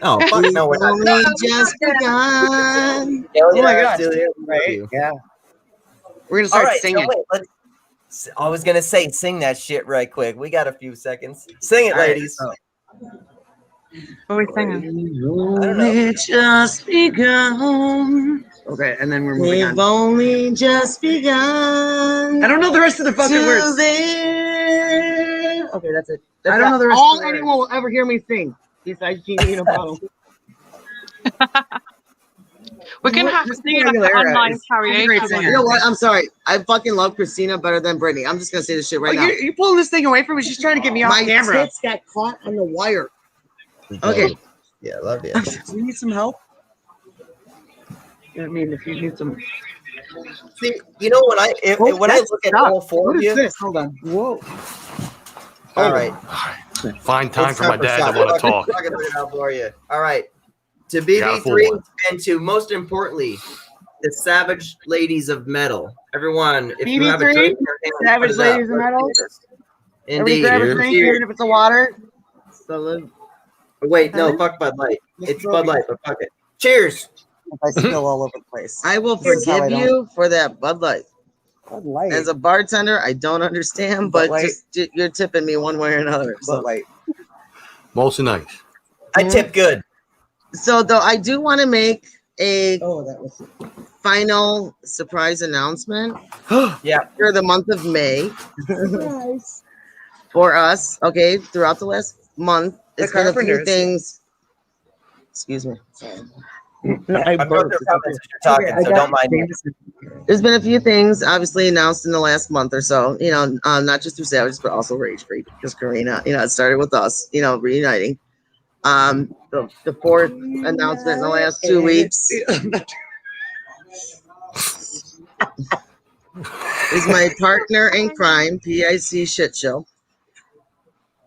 Oh fuck no, we're not. Only just begun. Hell Oh my yeah, gosh, still here. Love right? you. Yeah. We're gonna All start right, singing. so wait, I was gonna say, sing that shit right quick. We got a few seconds. Sing it, All right, ladies. so- what are we singing? Only just begun. Okay, and then we're moving We've on. only just begun. I don't know the rest of the fucking to words. live. Okay, that's it. That's I don't know the rest of all the words. anyone will ever hear me sing. Besides Genie in a bottle. We're gonna have to Just do the like an Aguilera online is a great karaoke singer. You know what? I'm sorry. I fucking love Christina better than Brittany. I'm just gonna say this shit right Oh, now. you're pulling this thing away from me. She's trying to get me off My camera. tits got caught on the wire. Okay. Yeah, love you. Do you need some help? I mean, if you need some. See, you know when I when I look at all four What of is you. this? Hold on. Whoa. All right. Find time It's for my time dad shot. to want to talk. Fucking look it out for you. All right. To Got a full BB3 one. and to most importantly, the Savage Ladies of Metal. Everyone, if you have a BB3, drink in your hand, Savage put it up. Ladies of Metal. Indeed. Everybody grab a Cheers. drink, even if it's a water. So Wait, no, fuck Bud Light. It's Bud Light, but fuck it. Cheers. If I spill all over the place. I will Here's how I forgive don't- you for that Bud Light. Bud Light. As a bartender, I don't understand, Bud but Light. just you're tipping me one way or another. Bud So, Light. Mostly nice. I tip good. so though I do want to make a Oh, that was. final surprise announcement Yeah. for the month of May for us. Okay, throughout the last month, it's been a few Carpenters. things. Excuse me. I I'm going through comments as you're talking, so don't mind me. There's been a few things obviously announced in the last month or so, you know, not just through Savages, but also Rage Free, because Karina, you know, it started with us, you know, reuniting. The fourth announcement in the last 2 weeks is my partner in crime, PIC shit show.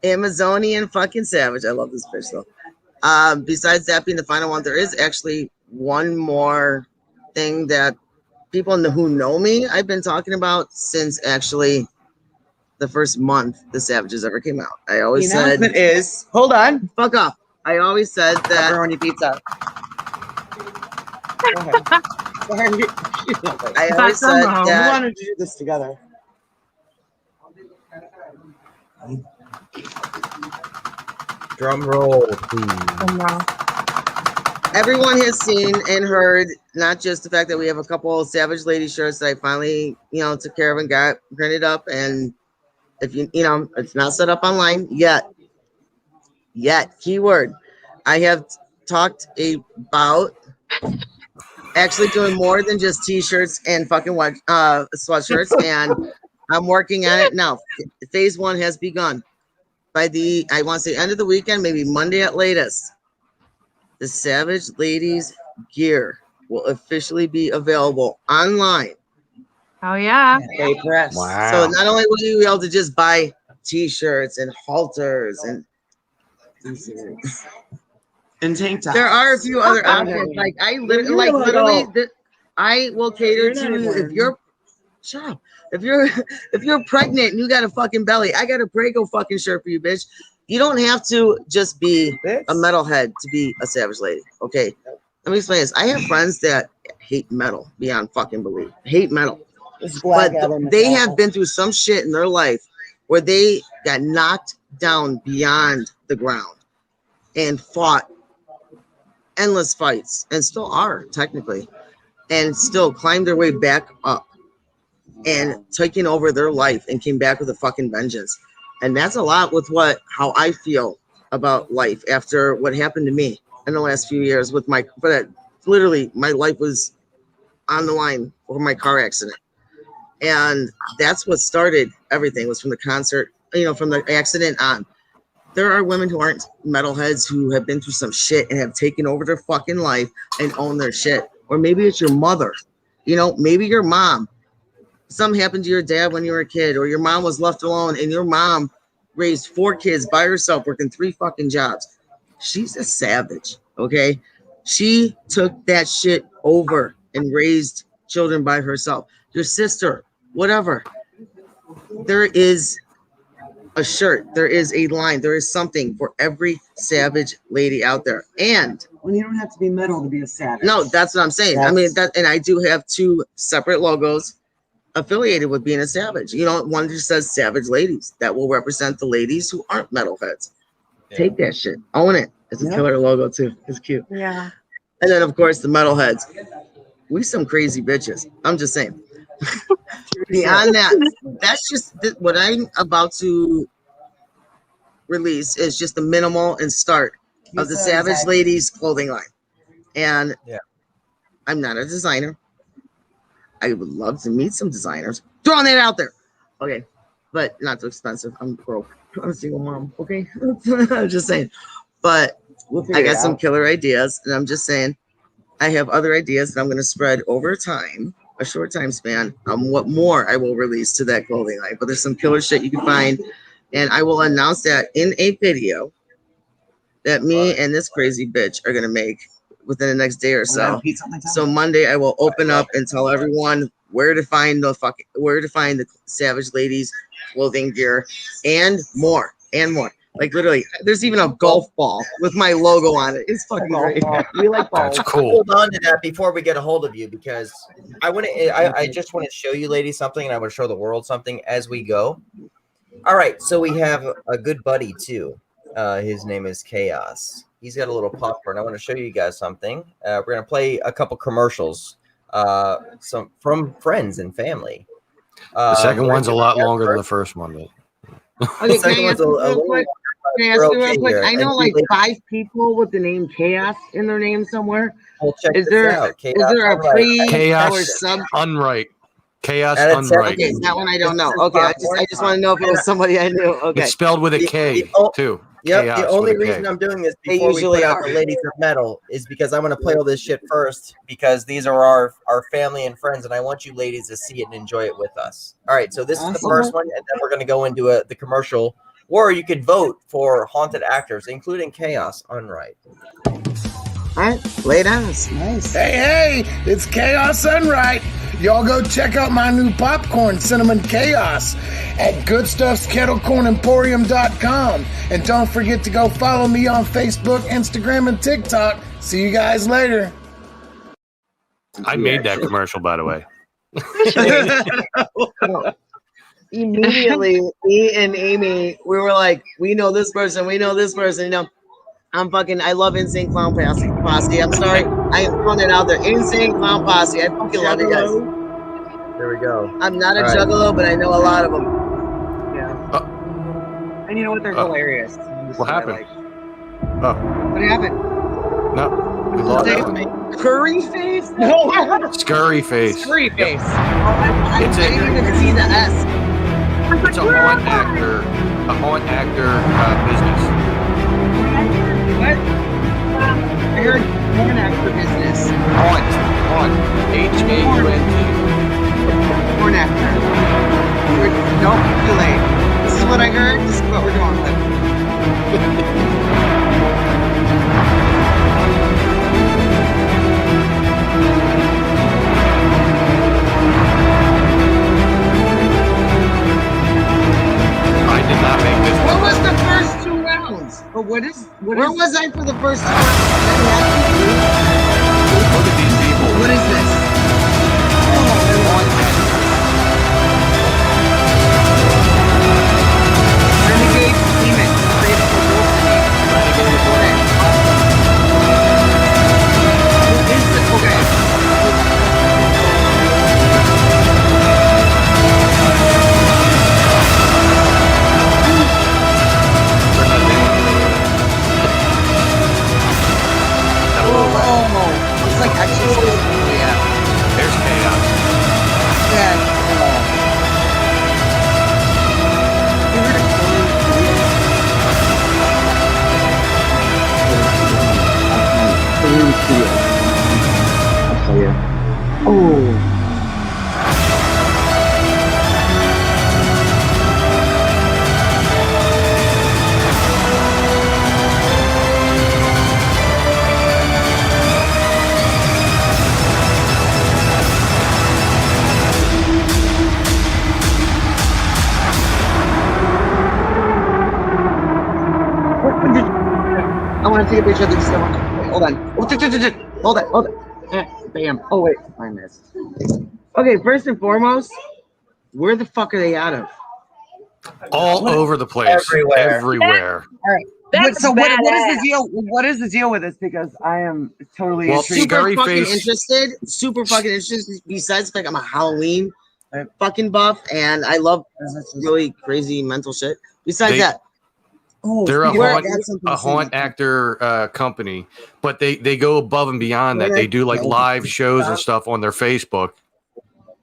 Amazonian fucking Savage. I love this bitch though. Besides that being the final one, there is actually one more thing that people who know me, I've been talking about since actually the first month the Savages ever came out. I The always said, announcement is. Hold on. fuck off. I always said that Pepperoni pizza. Go ahead. Sorry. I always said That's We that wanted to do this together. Drum roll, please. Oh, wow. everyone has seen and heard not just the fact that we have a couple of Savage Lady shirts that I finally, you know, took care of and got printed up. And if you know, it's not set up online yet. Keyword. I have talked about actually doing more than just t-shirts and fucking sweatshirts, and I'm working on it now. Phase 1 has begun. By the, I want to say end of the weekend, maybe Monday at latest, the Savage Ladies gear will officially be available online. Oh yeah. Hey, press. Wow. So not only will you be able to just buy t-shirts and halters and And tank top. there are a few other Okay. options. Like I You're literally, an adult. I will cater You're not to anymore. if you're shut up. If you're pregnant and you got a fucking belly, I got a Prego fucking shirt for you, bitch. You don't have to just be a metalhead to be a Savage Lady. Okay. Let me explain this. I have friends that hate metal beyond fucking belief. Hate metal. But they have been through some shit in their life where they got knocked down beyond the ground and fought endless fights and still are technically, and still climbed their way back up and taking over their life and came back with a fucking vengeance. And that's a lot with how I feel about life after what happened to me in the last few years with literally my life was on the line for my car accident. And that's what started everything, was from the concert, you know, from the accident on. there are women who aren't metalheads who have been through some shit and have taken over their fucking life and own their shit. Or maybe it's your mother, you know, maybe your mom. Something happened to your dad when you were a kid, or your mom was left alone and your mom raised 4 kids by herself, working 3 fucking jobs. She's a savage, okay? She took that shit over and raised children by herself. Your sister, whatever. There is a shirt, there is a line, there is something for every savage lady out there. And Well, you don't have to be metal to be a savage. no, that's what I'm saying. I mean, that, and I do have 2 separate logos affiliated with being a savage. You know, one just says Savage Ladies. That will represent the ladies who aren't metalheads. Yeah. Take that shit. Own it. It's a killer logo too. It's cute. Yeah. And then of course the metalheads. We some crazy bitches. I'm just saying. Beyond that, that's just what I'm about to release is just the minimal and start of the Savage Ladies clothing line. And Yeah. I'm not a designer. I would love to meet some designers. Throwing that out there. Okay. But not too expensive. I'm broke. I'm a single mom. Okay. I'm just saying. But I got some killer ideas. And I'm just saying, I have other ideas that I'm going to spread over time, a short time span, on what more I will release to that clothing line. But there's some killer shit you can find. And I will announce that in a video that me and this crazy bitch are going to make within the next day or so. So Monday I will open up and tell everyone where to find the Savage Ladies clothing gear and more. Like literally, there's even a golf ball with my logo on it. It's fucking great. We like balls. That's cool. Hold on to that before we get a hold of you, because I just want to show you ladies something, and I want to show the world something as we go. All right, so we have a good buddy too. His name is Chaos. He's got a little popcorn. I want to show you guys something. We're gonna play a couple commercials, some from friends and family. The second one's a lot longer than the first one. Though. Okay, Second can I ask one's a you real little quick? more. Can I ask We're you real okay quick? here. I know And like you 5 people with the name Chaos in their name somewhere. Well, check Is this there out. is there a Chaos, pre Chaos. or sub? Unright. Chaos And it's Unright. Okay, that one I don't know. Okay, I just want to know if it was somebody I knew. Okay. It's spelled with a K too. Yep, Chaos the only with a K. reason I'm doing this They before we usually put out are. the Ladies of Metal is because I'm going to play all this shit first, because these are our family and friends, and I want you ladies to see it and enjoy it with us. All right, so this is the Awesome. first one, and then we're going to go into the commercial, or you could vote for haunted actors, including Chaos Unright. All right, lay it on us. Nice. Hey, it's Chaos Unright. Y'all go check out my new popcorn, Cinnamon Chaos, at goodstuffskettlecornemporium.com. And don't forget to go follow me on Facebook, Instagram, and TikTok. See you guys later. I made that commercial, by the way. Immediately, me and Amy, we were like, we know this person, you know. I love Insane Clown Posse. I'm sorry. I am throwing it out there. Insane Clown Posse. I fucking love you guys. There we go. I'm not a All right. juggalo, but I know a lot of them. Yeah. And you know what? They're hilarious. What happened? What happened? No, we lost They- it. Curry face? No. Scurry face. Free face. I It's a- didn't even see the S. It's a haunt actor business. What? I heard porn actor business. Haunt. H-A-U-N-T. Porn actor. Nope, too late. This is what I heard. This is what we're going with. I did not make this What one. was the first 2 rounds? But Where was I for the first 2 rounds? Look at these people. What is this? Renegade Demon. Renegade Wolf. Who is this? Okay. Oh, it's like exorcism. Yeah. take a picture of these. Wait, hold on. Hold on. Bam. Oh wait, find this. Okay, first and foremost, where the fuck are they out of? All over the place, Everywhere. everywhere. All right. That's So what is badass. the deal? What is the deal with this? Because I am totally Well, intrigued. Super Scurry fucking face. interested. Super fucking interested. Besides the fact I'm a Halloween fucking buff and I love really crazy mental shit. Besides They- that, They're a speaking of haunt, that, something a to say haunt about that. actor company, but they go above and beyond that. They do like live shows and stuff on their Facebook.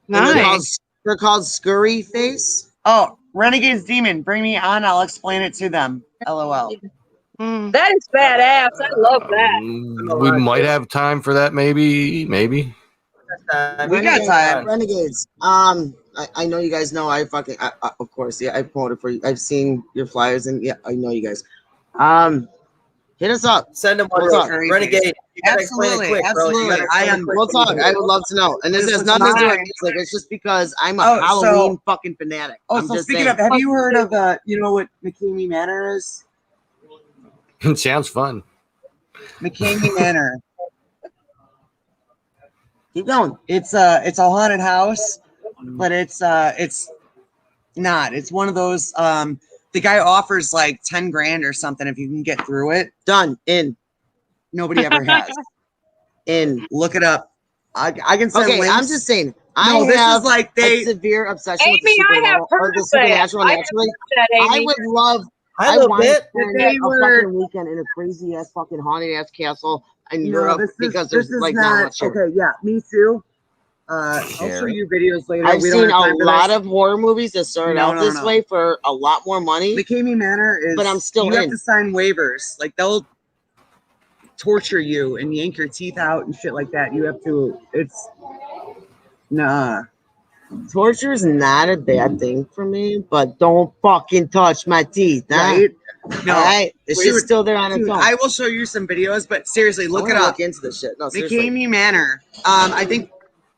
And they're called, Nice. they're called Scurry Face. Oh, Renegade's Demon, bring me on. I'll explain it to them. LOL. Mm. That is badass. I love that. We might have time for that, maybe. We got time. Renegades. I know you guys know. I of course, yeah. I promoted for you. I've seen your flyers, and yeah, I know you guys. Hit us up. Send them one. We'll talk. Renegade. You gotta explain it Absolutely, quick, bro. You absolutely. gotta explain I it am- quick. We'll talk. I would love to know. And this This has was nothing to do with mine. music. It's just because I'm a Oh, Halloween fucking fanatic. Oh, I'm so just speaking saying. of, have you heard of you know what McKamey Manor is? It sounds fun. McKamey Manor. Keep going. It's a haunted house, but it's not. It's one of those. The guy offers like 10 grand or something if you can get through it. Done. In. Nobody ever has. In. Look it up. I can send Okay, links. I'm just saying. No, I this have is like a they. severe obsession with Amy, the I have supernatural, or heard the of that. supernatural. I have Naturally, That, I Amy. would love. I I love want to it. spend They a were- fucking weekend in a crazy ass fucking haunted ass castle in No, Europe this is, because this there's is like not not much shit. okay. Yeah, me too. I'll show Share. you videos later. I've We don't seen have a time for lot this. of horror movies that started No, out no, this no. way for a lot more money. McKamey Manor is. But I'm still You in. have to sign waivers. Like they'll torture you and yank your teeth out and shit like that. You have to. It's nah. Torture is not a bad thing for me, but don't fucking touch my teeth, huh? Right? No. All right, the Dude, shit's still there on its Dude, own. I will show you some videos, but seriously, look it up. Look into this shit. No, seriously. McKamey Manor. I think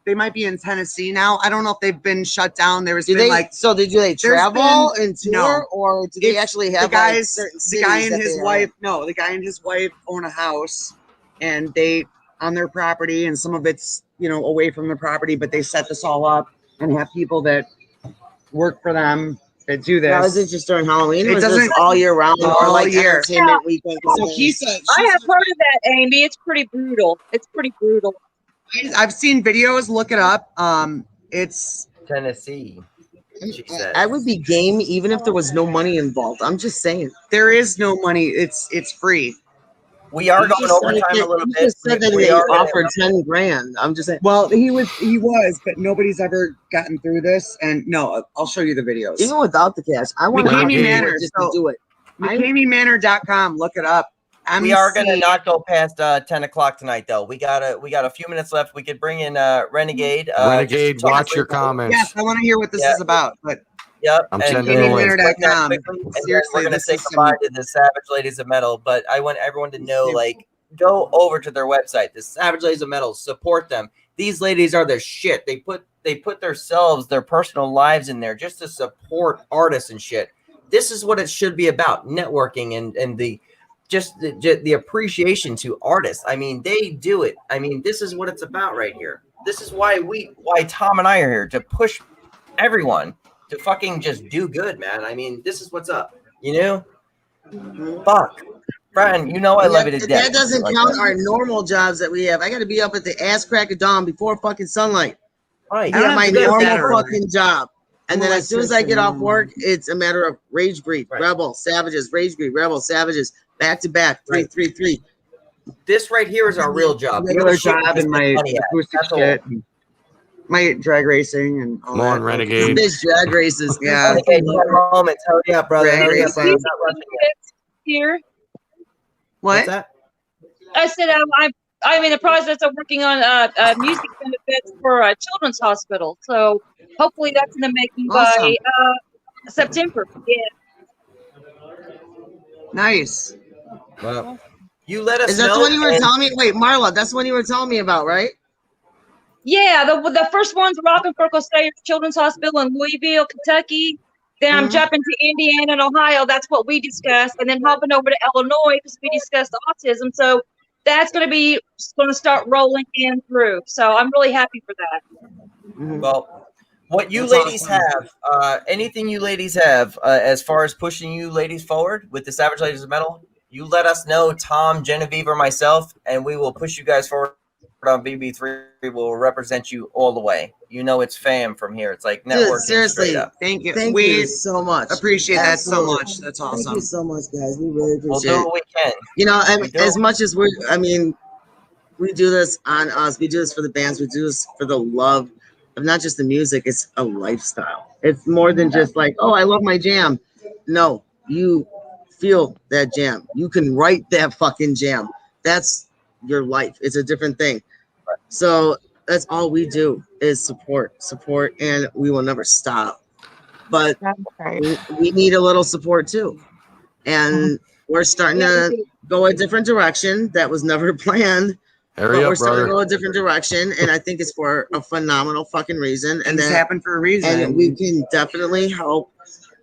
they might be in Tennessee now. I don't know if they've been shut down. There's Do been they like so? Did they travel and tour, no. or do they It's actually the have guys, like certain the cities guy and that his they wife? No, the guy and his wife own a house, and they on their property, and some of it's away from the property, but they set this all up and have people that work for them that do Now, is this. it just during Halloween? It Or is this doesn't- all year round, or all like year. entertainment weekend? So he said, I have heard of that, Amy. It's pretty brutal. It's pretty brutal. I've seen videos. Look it up. It's Tennessee. She said. I would be game even if there was no money involved. I'm just saying. there is no money. It's free. We are You going just overtime said- a little you bit. just said that We they are gonna- offered 10 grand. I'm just saying. Well, he was, but nobody's ever gotten through this. And no, I'll show you the videos. Even without the cash, I want to McKamey Manor, just so- to do it. McKameymanor.com. Look it up. We are gonna MC. not go past 10 o'clock tonight, though. We got a few minutes left. We could bring in Renegade. Renegade, just talk watch your quickly. comments. Yes, I want to hear what this Yeah. is about. But Yep. I'm and sending we'll a link. explain that McKameymanor.com. quickly, and then Seriously, we're gonna this say is some- goodbye to the Savage Ladies of Metal. But I want everyone to know, like, go over to their website, the Savage Ladies of Metal. Support them. These ladies are the shit. They put themselves, their personal lives in there just to support artists and shit. This is what it should be about: networking and the appreciation to artists. I mean, they do it. I mean, this is what it's about right here. This is why Tom and I are here, to push everyone to fucking just do good, man. I mean, this is what's up, Fuck. Brian, I love you to death. That doesn't Like count that. our normal jobs that we have. I got to be up at the ass crack of dawn before fucking sunlight. Right. I got my have to get normal better. fucking job. And then Well, as soon as I get off work, it's a matter of rage breed, Right. rebel, savages, rage breed, rebel, savages, back to back, 3-3-3. This right here is our real job. The regular other shit we job just and make my money at. acoustic That's all. shit, and my drag racing, and all Come on, that. Renegade. This drag races. Yeah. Okay, 10 moments. Hurry up, brother. Hurry up, brother. Racing. It's not rushing yet. Here, What's What? that? I said I'm in the process of working on music benefits for a children's hospital. So hopefully that's in the making by September. Yeah. Nice. Well, you let us Is that know. the one you were and- telling me? Wait, Marla, that's the one you were telling me about, right? Yeah, the first one's Rock and Circle Sayers Children's Hospital in Louisville, Kentucky. Then I'm jumping to Indiana and Ohio. That's what we discussed. And then hopping over to Illinois because we discussed autism. So that's going to start rolling in through. So I'm really happy for that. Well, what you That's ladies awesome. have, anything you ladies have as far as pushing you ladies forward with the Savage Ladies of Metal, you let us know, Tom, Genevieve, or myself, and we will push you guys forward on BB3. We will represent you all the way. You know it's fam from here. It's like networking. Dude, seriously, straight up. Thank you. thank We you so much. appreciate that so Absolutely. much. That's Thank awesome. you so much, guys. We really We'll appreciate do it. what we can. You know, We do. as much as we do this on us. We do this for the bands. We do this for the love of not just the music. It's a lifestyle. It's more than just like, oh, I love my jam. No, you feel that jam. You can write that fucking jam. That's your life. It's a different thing. So that's all we do is support, and we will never stop. But That's great. we need a little support too. And we're starting to go a different direction that was never planned. Hurry But we're up, starting to brother. go a different direction, and I think it's for a phenomenal fucking reason. And Things then happen for a reason. and we can definitely help,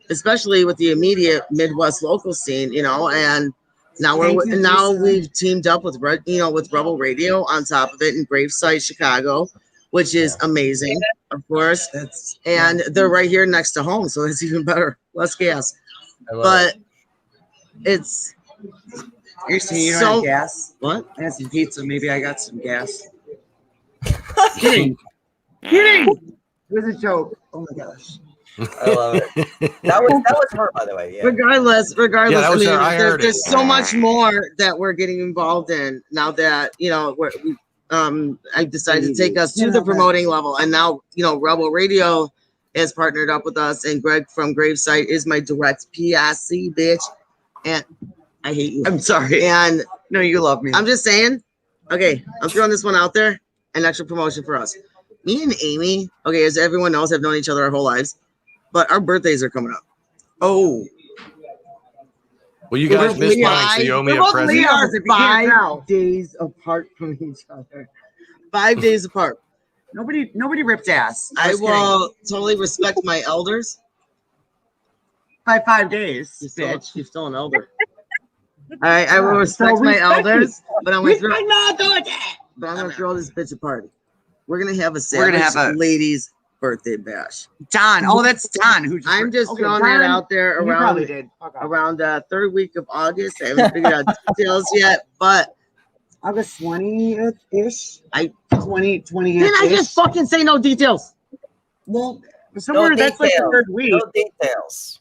especially with the immediate Midwest local scene, you know. And now Thank you, Lisa. we've teamed up with with Rebel Radio on top of it in Gravesite, Chicago, which is amazing, of course. That's And they're right here next to home, so it's even better, less gas. I love But it. it's You're saying you don't So- have gas? what? I had some pizza. Maybe I got some gas. Kidding. Kidding. It was a joke. Oh my gosh. I love it. That was her, by the way. Yeah. Regardless, Yeah, that was her. I heard it. there's so much more that we're getting involved in now that I decided to take us to the promoting level, and now Rebel Radio has partnered up with us, and Greg from Gravesite is my direct PIC, bitch, and I hate you. I'm sorry. And No, you love me. I'm just saying, okay, I'm throwing this one out there, an extra promotion for us. Me and Amy, okay, as everyone knows, have known each other our whole lives, but our birthdays are coming up. Oh. Well, you guys missed mine, so you owe me a present. We are Leos, if you can't tell. 5 days apart from each other. 5 days apart. Nobody ripped ass. I was kidding. will totally respect my elders. By 5 days, You're bitch. still an elder. All right, I will respect my elders, but I'm gonna throw this bitch a party. We're gonna have a We're gonna Savage have a- ladies birthday bash. Don. Oh, that's Don. Who just I'm just okay, throwing Don, that out there You probably around did. Okay. around third week of August. I haven't figured out details yet, but August 20th-ish. I- 20th. didn't I just fucking say no details? Well, somewhere No that's like the details. third week. No details.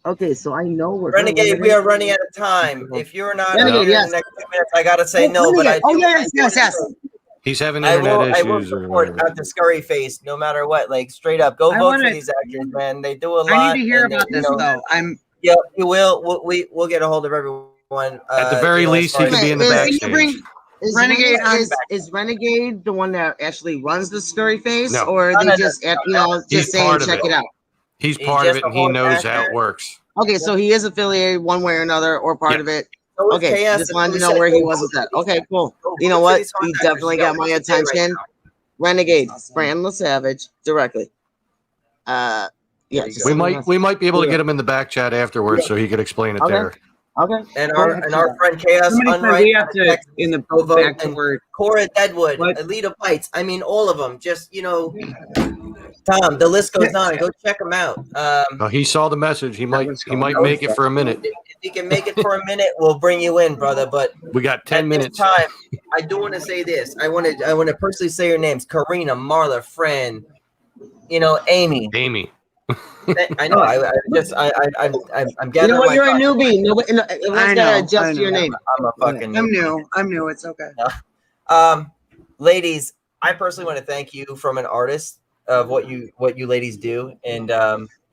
Okay, so I know we're Renegade, we are running out of time. If you're not Renegade, here in yes. the next 2 minutes, I gotta say no. But I do, yes. He's having I internet will issues or support whatever. out the scurry face no matter what. Like straight up, go I vote wanna- for these actors, man. They do a lot. I need to hear and, about you this know, though. I'm Yeah, you will. We'll get a hold of everyone. At the very you know, as least, far he could as- be in the backstage. Is Renegade is Renegade the one that actually runs the scurry face, No. or No, they no, just no. He's just saying part of check it. it out? He's He's part of just it, a and he horse knows how it actor. works. Okay, so he is affiliated one way or another, or part Yeah. of it. So is Okay, KS, just wanted to we know said where he go was vote with that. for these- Okay, cool. go You know vote for what? these He horse actors. definitely Yeah, got my we can say right attention. now. Renegade, Fran LaSavage, directly. Yeah. There you just go. We might be able to get him in the back chat afterwards so he could explain it Okay. there. Okay. And our friend Chaos somebody said Unright, we have to in the Go vote back to and- word. Cora Deadwood, What? Alita Bites. I mean, all of them. Just Tom. The list goes on. Go check them out. He saw the message. He might was going make it for a minute. If you can make it for a minute, we'll bring you in, brother. But We got 10 at minutes. this time, I do want to say this. I want to personally say your names: Karina, Marla, Fran. Amy. Amy. I know. I'm You gathering know what? my You're a thoughts. newbie. Nobody, everyone's I got know, to adjust I to your know. name. I'm a fucking. I'm new. It's okay. Ladies, I personally want to thank you from an artist of what you ladies do, and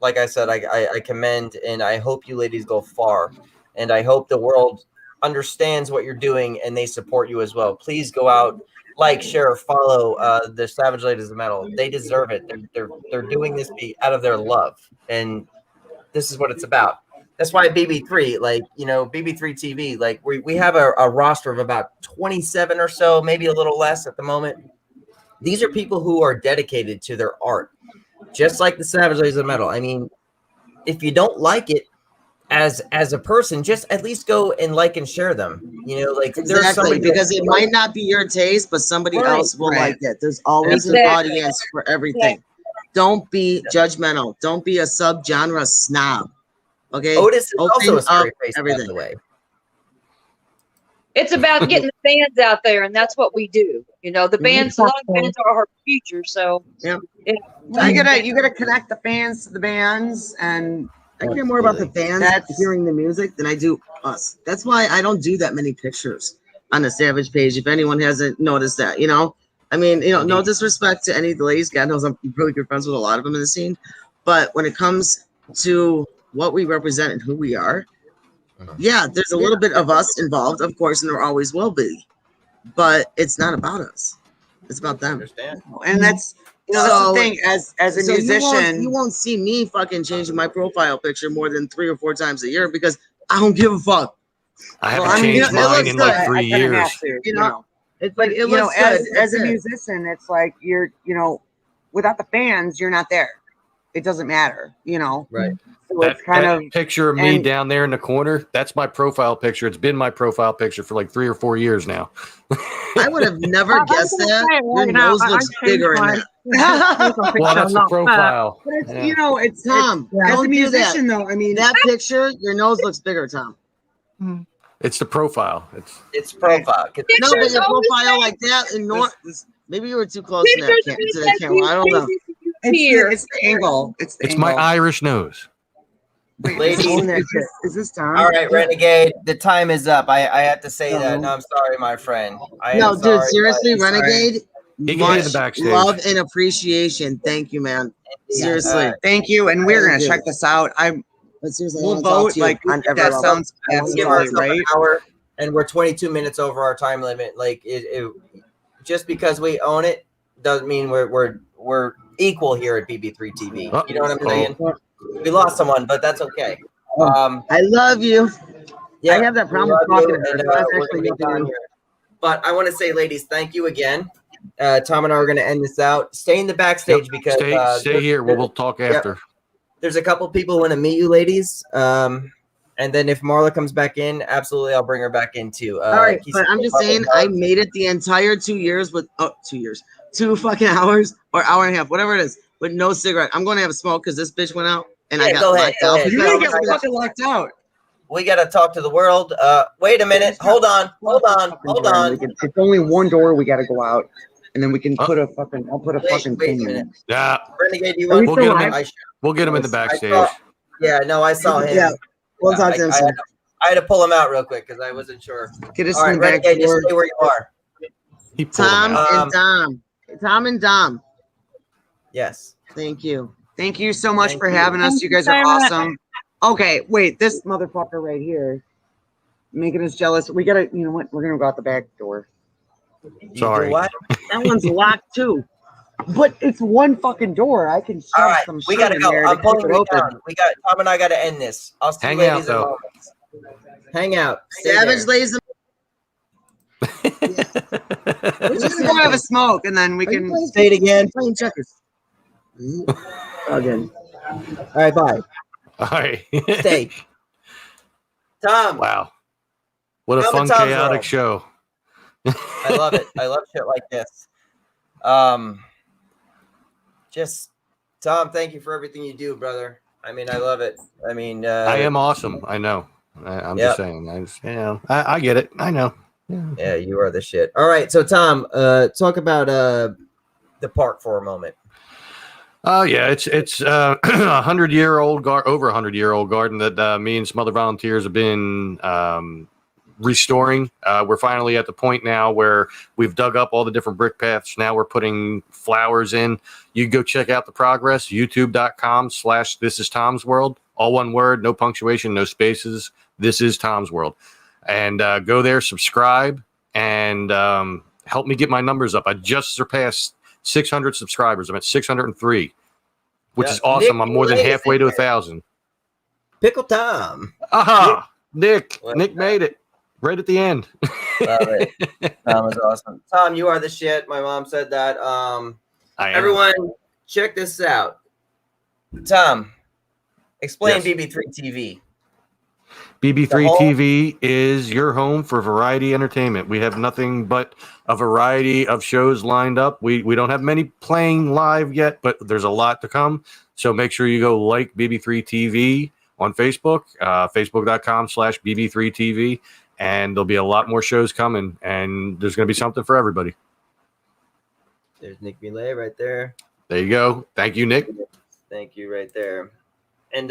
like I said, I commend, and I hope you ladies go far, and I hope the world understands what you're doing and they support you as well. Please go out, like, share, follow the Savage Ladies of Metal. They deserve it. They're doing this out of their love, and this is what it's about. That's why BB3, BB3 TV, we have a roster of about 27 or so, maybe a little less at the moment. These are people who are dedicated to their art, just like the Savage Ladies of Metal. I mean, if you don't like it as a person, just at least go and like and share them. You know, like there's Exactly, somebody because it might not be your taste, but somebody Right, else will right. like it. There's always an Exactly. audience for everything. Don't be judgmental. Don't be a subgenre snob. Okay. Otis is also Open a scary up face, by everything. the way. It's about getting the fans out there, and that's what we do. You know, the bands, a lot of bands are our future. So, Yep. Well, you gotta connect the fans to the bands, and I care more about the fans That's- hearing the music than I do us. That's why I don't do that many pictures on the Savage page. If anyone hasn't noticed that, I mean, no disrespect to any of the ladies. God knows I'm really good friends with a lot of them in the scene. But when it comes to what we represent and who we are, yeah, there's a little bit of us involved, of course, and there always will be. But it's not about us. It's about them. Understand? and that's that's So- the thing. As a So musician, you won't see me fucking changing my profile picture more than 3 or 4 times a year because I don't give a fuck. I haven't Well, I mean, changed it mine looks in good. like 3 I kinda years. have to, You know, it's like it you know, looks good. as That's a it. musician, it's like you're, without the fans, you're not there. It doesn't matter, Right. So That, it's kind that of picture of me and- down there in the corner, that's my profile picture. It's been my profile picture for like 3 or 4 years now. I would have never I'm guessed gonna that. say it Your right now, nose I looks changed bigger in mine. that. Well, that's the profile. But it's, Yeah. it's Tom, as a don't do that. musician though. I mean, That picture, your nose looks bigger, Tom. It's the profile. It's profile. No, but Pictures your always profile like that, and maybe you were too close to Pictures to the camera. I don't know. here. it's the angle. It's the It's my angle. Irish nose. Wait, Ladies. is this Tom? All right, Renegade. The time is up. I have to say that. No, I'm sorry, my friend. I No, am dude, sorry, seriously, but- Renegade. He can be in Much the backstage. love and appreciation. Thank you, man. Seriously. Thank you, and we're gonna Thank you. check this out. But seriously, I We'll wanna talk vote to you like on every that level. sounds I wanna Give talk to absolutely you. ourselves right. an hour, and we're 22 minutes over our time limit. Like just because we own it doesn't mean we're equal here at BB3 TV. You know what I'm saying? We lost someone, but that's okay. I love you. Yeah, I have that we problem love talking you, to her. and, That's we're actually gonna be nothing done new. here. But I want to say, ladies, thank you again. Tom and I are going to end this out. Stay in the backstage Yep. because Stay here. We'll talk after. there's a couple people who want to meet you, ladies. And then if Marla comes back in, absolutely, I'll bring her back in too. All right, but I'm just saying, I made it the entire 2 years with 2 years, 2 fucking hours or hour and a half, whatever it is, with no cigarette. I'm going to have a smoke because this bitch went out and I Yeah, got go ahead, locked go out. ahead. You're because- gonna get fucking locked out. we got to talk to the world. Wait a minute. Hold on. It's only one door. We got to go out, and then we can Oh. put a fucking. I'll put a Wait fucking a thing in minute. it. Yeah, Renegade, you Are want we we'll still get him. live? We'll get him in the I backstage. saw- Yeah, no, I saw him. Yeah, we'll talk to him soon. I had to pull him out real quick because I wasn't sure. Get us All right, in the back Renegade, just door. stay where you are. He pulled him Tom out. and Dom. Tom and Dom. Yes. Thank you. Thank you so much Thank for you. having us. Thank You you guys are very much. awesome. Okay, wait, this motherfucker right here, making us jealous. We gotta, you know what? We're gonna go out the back door. You Sorry. do what? That one's locked too. But it's one fucking door. I can shove All right, some we shit gotta in go. there I'm to pulling keep it you open. down. Tom and I gotta end this. I'll see Hang you out, ladies in a though. moment. Hang out. Stay Savage there. lays them. We're just gonna go have a smoke, and then we can. Say it again. Playing checkers. Again. All right, bye. All right. Stay. Tom, Wow. What a Tom fun, and Tom's chaotic World. show. I love it. I love shit like this. Just Tom, thank you for everything you do, brother. I mean, I love it. I mean, I am awesome. I know. I'm Yep. just saying. I get it. I know. Yeah. Yeah, you are the shit. All right, so Tom, talk about the park for a moment. Oh yeah, it's 100-year-old over 100-year-old garden that me and some other volunteers have been restoring. We're finally at the point now where we've dug up all the different brick paths. Now we're putting flowers in. You can go check out the progress. YouTube.com/This Is Tom's World. All one word, no punctuation, no spaces. This is Tom's World. And go there, subscribe, and help me get my numbers up. I just surpassed 600 subscribers. I'm at 603, which Yeah. is awesome. Nick I'm more than Lacey. halfway to 1,000. Pickle Tom. Aha! Nick Well, made it right at the end. Love it. Tom is awesome. Tom, you are the shit. My mom said that. I am. Everyone, check this out. Tom, Explain Yes. BB3 TV. BB3 The whole- TV is your home for variety entertainment. We have nothing but a variety of shows lined up. We don't have many playing live yet, but there's a lot to come. So make sure you go like BB3 TV on Facebook, facebook.com/BB3 TV, and there'll be a lot more shows coming, and there's going to be something for everybody. There's Nick Millet right there. There you go. Thank you, Nick. Thank you right there. And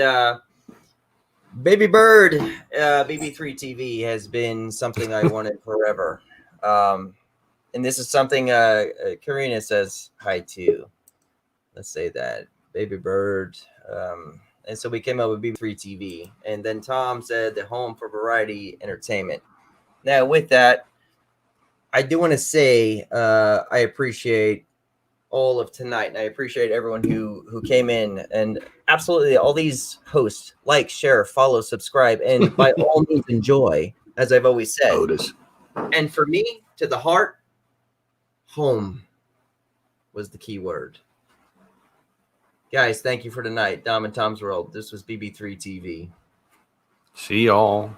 Baby Bird, BB3 TV has been something I wanted forever. And this is something Karina says hi to. Let's say that. Baby Bird. And so we came up with BB3 TV. And then Tom said the home for variety entertainment. Now, with that, I do want to say I appreciate all of tonight, and I appreciate everyone who came in, and absolutely all these hosts. Like, share, follow, subscribe, and by all means enjoy, as I've always said. Otis. And for me, to the heart, home was the key word. Guys, thank you for tonight. Dom and Tom's World. This was BB3 TV. See y'all.